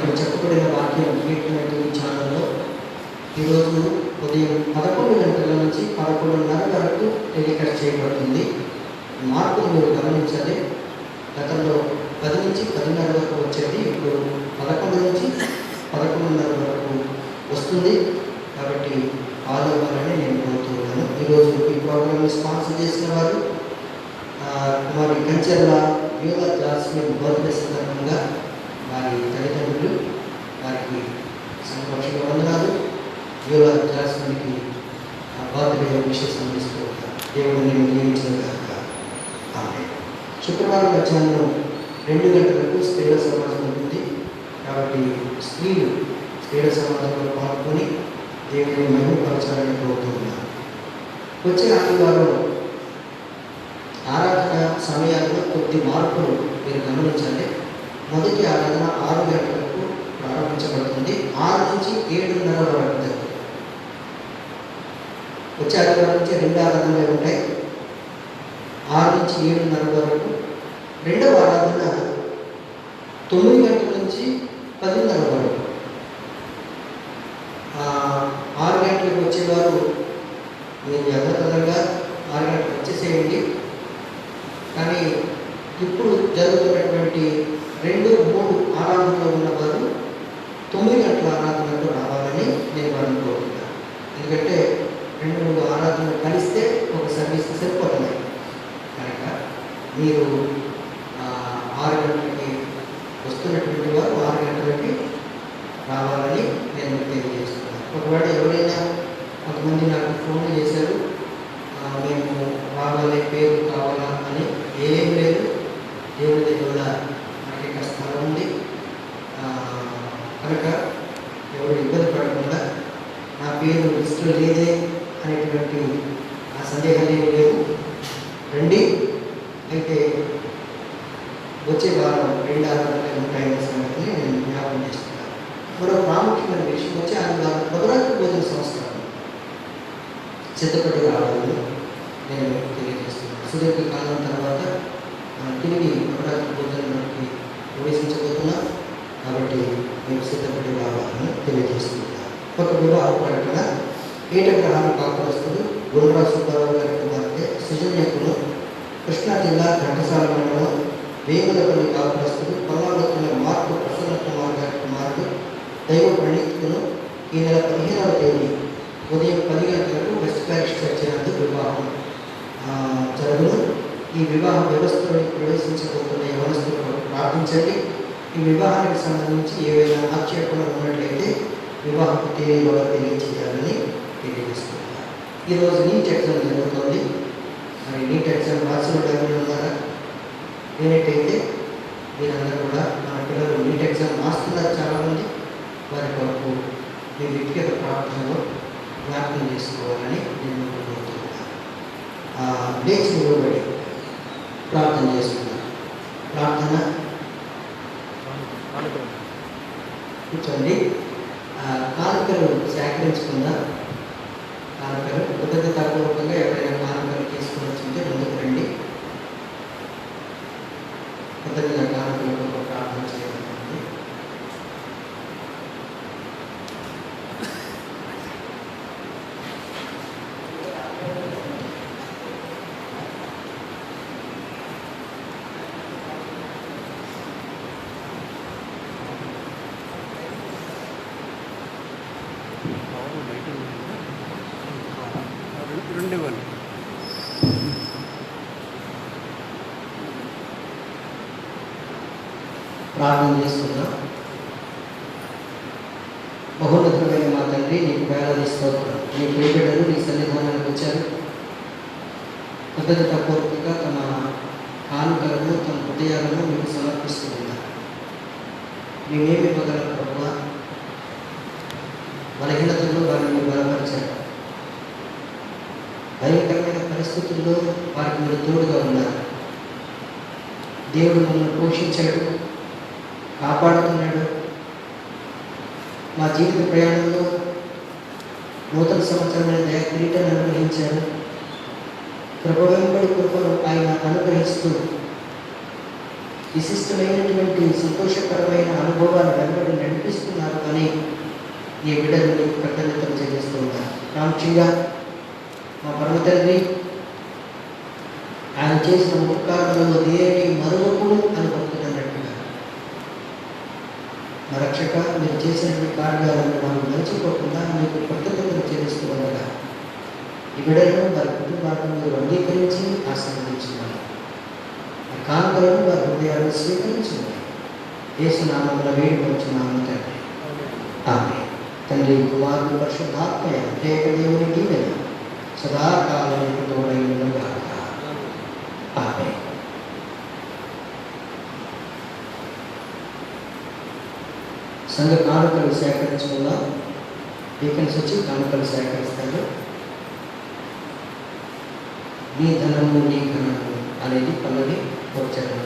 ఇక్కడ చెప్పబడిన వాక్యం కీర్తన టీవీ ఛానల్లో ఈరోజు ఉదయం 11 గంటల నుంచి 11:30 వరకు టెలికాస్ట్ చేయబడుతుంది. మార్పులు మీరు గమనించాలి. గతంలో 10 నుంచి 10:30 వరకు వచ్చేది, ఇప్పుడు 11 నుంచి 11:30 వరకు వస్తుంది. కాబట్టి ఫాలో అవ్వాలని నేను కోరుతున్నాను. ఈరోజు ఈ ప్రోగ్రామ్ని స్పాన్సర్ చేసిన వారు మరి కంచెర్ల యువ జాస్మిన్ బర్త్డే సందర్భంగా వారి తల్లిదండ్రులు, వారికి సంతోషంగా వందనాలు. యువ జాస్మిన్కి బర్త్డే విషయం అందిస్తూ దేవుడు నేను నియమించిన కాక ఆమె. శుక్రవారం మధ్యాహ్నం 2 గంటలకు స్త్రీల సమాజం ఉంటుంది. కాబట్టి స్త్రీలు స్త్రీల సమాజంలో పాల్గొని దేవుడిని మహిమపరచాలని కోరుతున్నారు. వచ్చే ఆదివారం ఆరాధన సమయాల్లో కొద్ది మార్పులు మీరు గమనించాలి. మొదటి ఆరాధన 6 గంటలకు ప్రారంభించబడుతుంది. 6 నుంచి 7:30 వరకు జరుగుతుంది. వచ్చే ఆదివారం నుంచి 2 ఆరాధనలు ఉంటాయి. 6 నుంచి 7:30 వరకు. రెండవ ఆరాధన 9 గంటల నుంచి 10:30 వరకు. 6 గంటలకు వచ్చేవారు మీరు యథాతథంగా 6 గంటలకు వచ్చేసేయండి. కానీ ఇప్పుడు జరుగుతున్నటువంటి 2, 3 ఆరాధనలో ఉన్నవారు 9 గంటల ఆరాధనకు రావాలని నేను వారిని కోరుతున్నాను. ఎందుకంటే 2, 3 ఆరాధనలు కలిస్తే ఒక సర్వీస్ సరిపోతున్నాయి. కనుక మీరు 6 గంటలకి వస్తున్నటువంటి వారు 6 గంటలకి రావాలని నేను తెలియజేస్తున్నాను. ఒకవేళ ఎవరైనా కొంతమంది నాకు ఫోన్ చేశారు, మేము రావాలి, పేరు కావాలా అని. ఏం లేదు, దేవుడి దగ్గర మనకి ఇక్కడ స్థలం ఉంది కనుక ఎవరు ఇబ్బంది పడకుండా నా పేరు లిస్టులో లేదే అనేటువంటి ఆ సందేహాలు ఏమి లేవు. రండి. అయితే వచ్చే వారం 2 ఆరాధనలు ఉంటాయనే సంగతిని నేను జ్ఞాపకం చేస్తున్నాను. మరో ప్రాముఖ్యమైన విషయం వచ్చి ఆదివారం నవరాత్రి భోజన సంస్కారం సిద్ధపడి రావాలని నేను తెలియజేస్తున్నాను. సుదీర్ఘ కాలం తర్వాత తిరిగి నవరాత్రి భోజనంలోకి ప్రవేశించబోతున్నాం. కాబట్టి మేము సిద్ధపడి రావాలని తెలియజేస్తున్నాను. ఒక వివాహ ప్రకటన. ఏటగ్రహాలు కాపురస్తులు గుండ్రా సుబ్బారావు గారి కుమార్తె సుజన్యకును కృష్ణా జిల్లా ఘంటసాల మండలం వేములపల్లి కాపురస్తులు పొల్లాడుతున్న మార్పు ప్రసన్న కుమార్ గారి కుమారుడు దైవ ప్రణీత్కును ఈ నెల 15వ తేదీ ఉదయం 10 గంటలకు వెస్ట్ ప్యారిష్ చర్చ్ నందు వివాహం జరుగును. ఈ వివాహ వ్యవస్థలో ప్రవేశించబోతున్న యవనస్తులను ప్రార్థించండి. ఈ వివాహానికి సంబంధించి ఏవైనా ఆక్షేపణలు ఉన్నట్లయితే వివాహపు తేదీలో తెలియజేయాలని తెలియజేస్తున్నారు. ఈరోజు నీట్ ఎగ్జామ్ జరుగుతుంది. మరి నీట్ ఎగ్జామ్ రాసిన వాళ్ళు ఉన్నారా? లేనట్టయితే మీరందరూ కూడా మన పిల్లలు నీట్ ఎగ్జామ్ రాస్తున్నారు చాలామంది. వారి కొరకు మీ వ్యక్తిగత ప్రార్థనలో జ్ఞాపకం చేసుకోవాలని నేను కోరుతున్నాను. లేచి నిలబడి ప్రార్థన చేస్తున్నాను. ప్రార్థన కూర్చోండి. కానుకలు సేకరించుకుందాం. కానుకలు కృతజ్ఞతాపూర్వకంగా ఎవరైనా కానుకలు తీసుకుని వచ్చింటే ముందుకు రండి. కృతజ్ఞత కానుకలు ప్రార్థన చేయాలి. ప్రార్థన చేసుకుందాం. బహున్నతమైన మా తండ్రి, నీకు వేలాది స్తోత్రం. నీ ప్రియబిడ్డలు నీ సన్నిధానానికి వచ్చారు. కృతజ్ఞతాపూర్వకంగా తమ కానుకలను తమ హృదయాలను మీకు సమర్పిస్తూ ఉన్నారు. మేమేమి ఇవ్వగలం ప్రభువా? బలహీనతల్లో వారిని బలపరిచారు. భయంకరమైన పరిస్థితుల్లో వారికి మీరు తోడుగా ఉన్నారు. దేవుడు మమ్మల్ని పోషించాడు, కాపాడుతున్నాడు. మా జీవిత ప్రయాణంలో నూతన సంవత్సరమైన దయ కిరీటాన్ని అనుగ్రహించాడు. కృప వెంబడి కృపను ఆయన అనుగ్రహిస్తూ విశిష్టమైనటువంటి సంతోషకరమైన అనుభవాలు వెంబడి నడిపిస్తున్నారు అని ఈ బిడ్డలు మీకు కృతజ్ఞతలు చెల్లిస్తూ ఉన్నారు. ప్రాముఖ్యంగా మా పరమ తండ్రి ఆయన చేసిన ఉపకారాలలో దేని మరువకు అని భక్తులన్నట్టుగా మా రక్షక మీరు చేసినటువంటి కార్యాలను మనం మరచిపోకుండా మీకు కృతజ్ఞతలు చెల్లిస్తూ ఉండగా ఈ బిడ్డలను వారి కుటుంబాలను మీరు అంగీకరించి ఆశీర్వదించున్నారు. ఆ కానుకలను వారి హృదయాలను స్వీకరించున్నారు. యేసునామమున వేడుకొంచున్నాము తండ్రి. ఆమేన్. తండ్రి కుమారుడు పరిశుద్ధాత్మ ఏక దేవుని దీవెన సదాకాలం తోడై ఉండగాక. ఆమేన్. సంఘ కానుకలు సేకరించుకుందాం. డీకన్స్ వచ్చి కానుకలు సేకరిస్తారు. నీ ధనము నీ ఘనము అనేది పల్లవి వచ్చారు.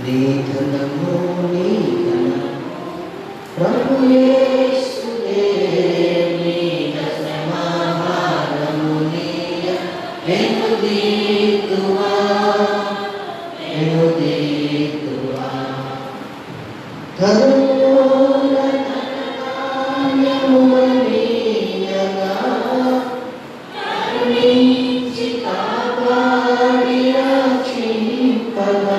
నీ ధనము నీ ఘనము ప్రభు యేసువే, నీ సమాధానము నీయ వెనుదీతువా వెనుదీతువా ధనుల ధనధాన్యము నీయగా కరుణించి కాపాడి రక్షింపగా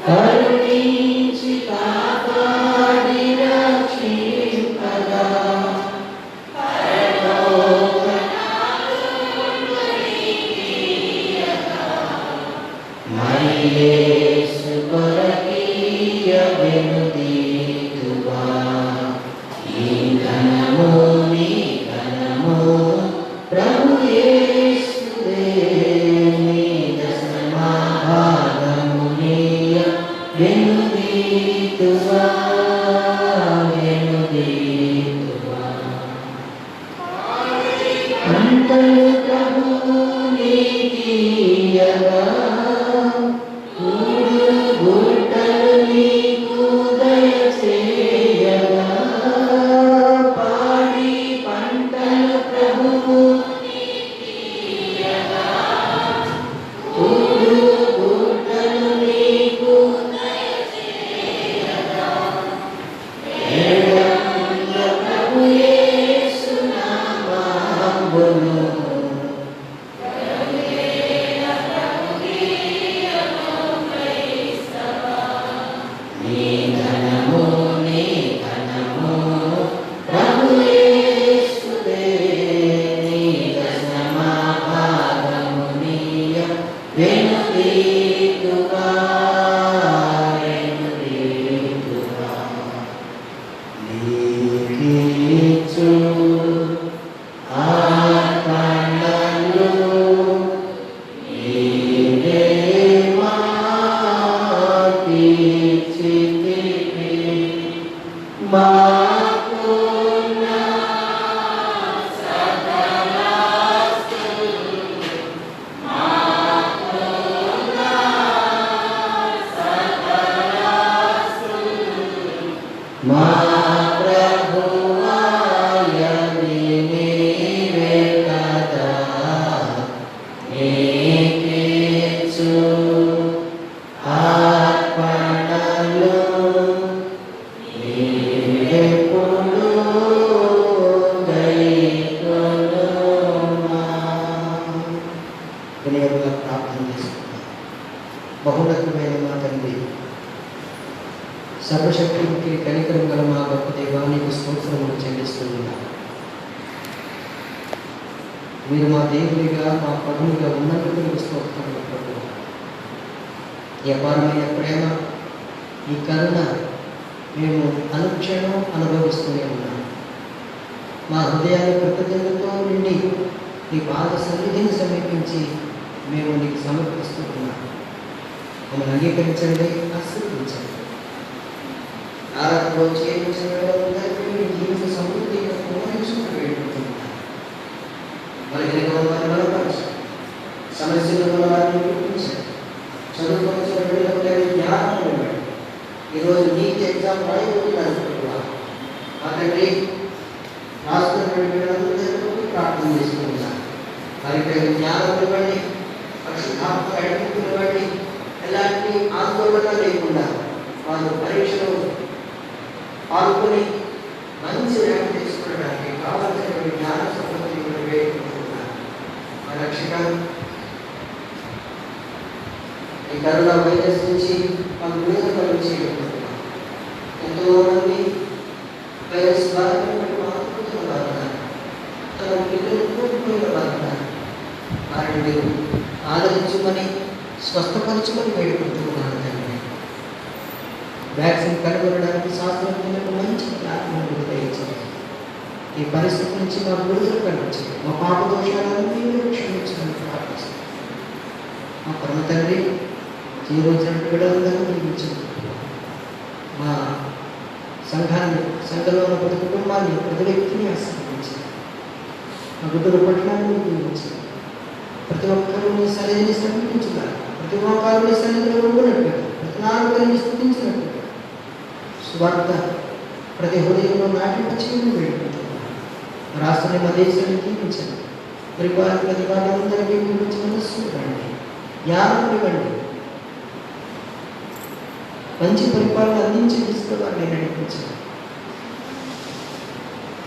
కరుణించి కాపాడి రక్షింపగా యేసు కొరకీయ వెనుదీతువా నీ ఘనము నీ ఘనము ప్రభు యేసువే, నీ సమాధానము నీయ వెనుదీతువా వెనుదీతువా అంతలు ప్రభు నీకియగా గుట్టలు నీకు దయచేయగా పాడి పంటలు ప్రభువు గుట్టలు నీకు ప్రభు యేసు నామమును నీ ఘనము నీ ఘనము ప్రభు యేసువే, నీ సమాధానము నీయ వెనుదీతువా వెనుదీతువా నీకిచ్చు ఆత్మలను నీవే మాకిచ్చితివి మాకున్న మా ప్రభువాయ నీవే కదా నీకిచ్చు అర్పణలు నీవెప్పుడు గైకొనుమా. వినయంగా ప్రార్థన చేసుకుందాం. బహుళమైన మా తండ్రి, సర్వశక్తికి కనికరం గల మా గొప్ప దైవానికి స్తోత్రములు చెల్లిస్తున్నాను. మీరు మా దేవునిగా మా ప్రభువుగా ఉన్నందుకు మీకు స్తోత్రములు ప్రభువు. ఈ అపారమైన ప్రేమ ఈ కరుణ మేము అనుక్షణం అనుభవిస్తూనే ఉన్నాం. మా హృదయాన్ని కృతజ్ఞతతో నిండి నీ పాద సన్నిధిని సమీపించి మేము నీకు సమర్పిస్తూ ఉన్నాం. మమ్మల్ని అంగీకరించండి, ఆశీర్వదించండి. ఆరాధనలో చేయించిన జీవిత సమృద్ధిగా కుమరించుకుని వేడుకుంటున్నాను. బలహీనంగా ఉన్న వారిని బలపరచండి, సమస్యలు ఉన్న వారిని గుర్తించండి, చదువుకోవాల్సిన బిడ్డలకు జ్ఞానం ఇవ్వండి. ఈరోజు నీటి ఎగ్జామ్ రాయబోతున్నారు. మా తండ్రి, వారికి జ్ఞానం ఇవ్వండి, పరిశుద్ధాత్మ నడిపించనివ్వండి. ఎలాంటి ఆందోళన లేకుండా వారు పరీక్షలో పాల్గొని మంచి ర్యాంక్ తీసుకోవడానికి కావాల్సినటువంటి జ్ఞాన సంపత్తిని వేడుకుంటున్నారు. మా రక్షకుడు ఈ కరోనా వైరస్ నుంచి మాకు విడుదల చేయకుంటున్నాం. ఎంతో మంది వైరస్ బాధలు బాధపడుతున్నారు, తమ పిల్లలు కోల్పోయిన బాధపడుతున్నారు. వారిని మీరు ఆదరించమని స్వస్థపరచమని వేడుకుంటున్నాను తండ్రి. వ్యాక్సిన్ కనుగొనడానికి శాస్త్రజ్ఞులకు మంచి జ్ఞానాన్ని దయచేయండి. ఈ పరిస్థితి నుంచి మా విడుదల కలిగించండి. మా పాప దోషాలన్నీ మీరు క్షమించమని ప్రార్థిస్తున్నాను. మా పరమ తండ్రి ఈ రోజున విడుదలను కలిగించండి. మా సంఘాన్ని, సంఘంలో ఉన్న ప్రతి కుటుంబాన్ని, ప్రతి వ్యక్తిని ఆశీర్వదించండి. మా గుడ్డల పట్టణాన్ని దీవించండి. ప్రతి ఒక్కరూ నీ సన్నిధిని సమీపించున్నారు. ప్రతి ఒక్కరు నీ సన్నిధిలో ఉండినట్టుగా, ప్రతి నాలుగుని స్థుతించినట్టుగా స్వార్థ ప్రతి హృదయంలో నాటింపచేయని వేడుకుంటున్నాను. రాష్ట్రాన్ని మా దేశాన్ని దీవించండి. ప్రతి వారందరికీ గురించి మనస్సు ఇవ్వండి, జ్ఞానం ఇవ్వండి, మంచి పరిపాలన అందించి తీసుకువారిని నడిపించండి.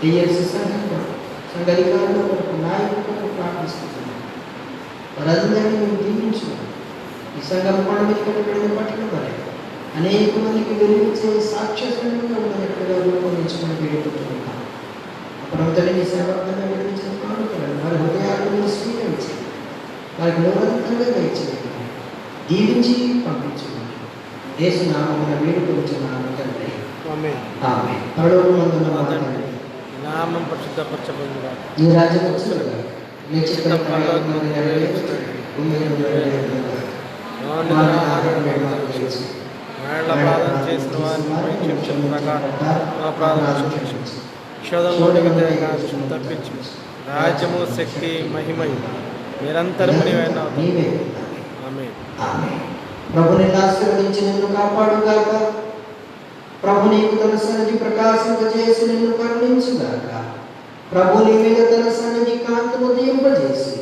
ఏఎల్సి సంఘం కొరకు, సంఘ అధికారుల కొరకు, నాయకుల కొరకు ప్రార్థిస్తున్నాను. వారందరినీ మేము దీవించున్నాం. ఈ సంఘం కొండ మీద కట్టబడిన పట్టణం వలె అనేక మందికి వెలిగించే సాక్ష్యంగా ఉన్నట్టుగా రూపొందించుకుని వేడుకుంటున్నాం. అప్పుడంతటి నీ సేవకంగా విడిపించిన కానుకలను వారి హృదయాలను స్వీకరించండి. వారికి నిరంతరంగా దయచేయండి, దీవించి పంపించండి. యేసునామమున వేడుకొనుచున్నాను తండ్రి, ఆమేన్. పరలోకమందున్న మా తండ్రి, నామం పరిశుద్ధపరచబడునుగాక. నీ రాజ్యం వచ్చునుగాక. నీ చిత్తం పరలోకమందు నెరవేరుచున్నట్టు భూమి మీద నెరవేరునుగాక. మా ఆహారము నేడు మాకు దయచేయి. ప్రార్థన చేసిన వారిని క్షమించిన ప్రకారం మా ప్రార్థన క్షమించు. శోధనలోనికి తప్పించు. రాజ్యము, శక్తి, మహిమయు నిరంతరం నీవైన నీవే. ఆమేన్. ఆమేన్. ప్రభు నిన్ను ఆశీర్వదించి నిన్ను కాపాడుగాక. ప్రభు నీకు తన సన్నిధి ప్రకాశింపజేసి నిన్ను కరుణించుగాక. ప్రభు నీ మీద తన సన్నిధి కాంతిని ఉదయింపజేసి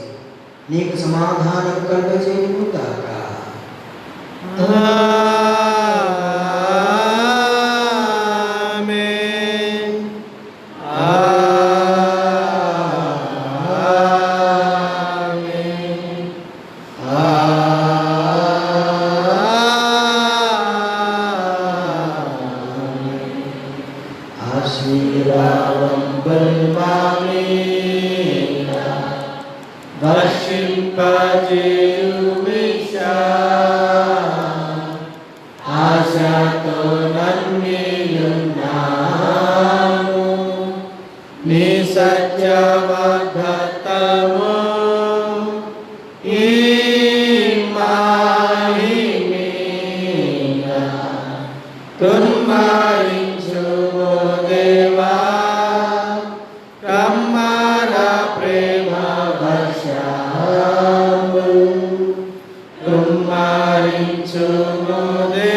నీకు సమాధానం కలుగజేయుగాక. ఆమేన్. నీ సత్యవాగ్దానము ఈ మహిమేనా తున్మరించుము దేవా. కమ్మర ప్రేమ వర్షము తున్మరించుము దేవా.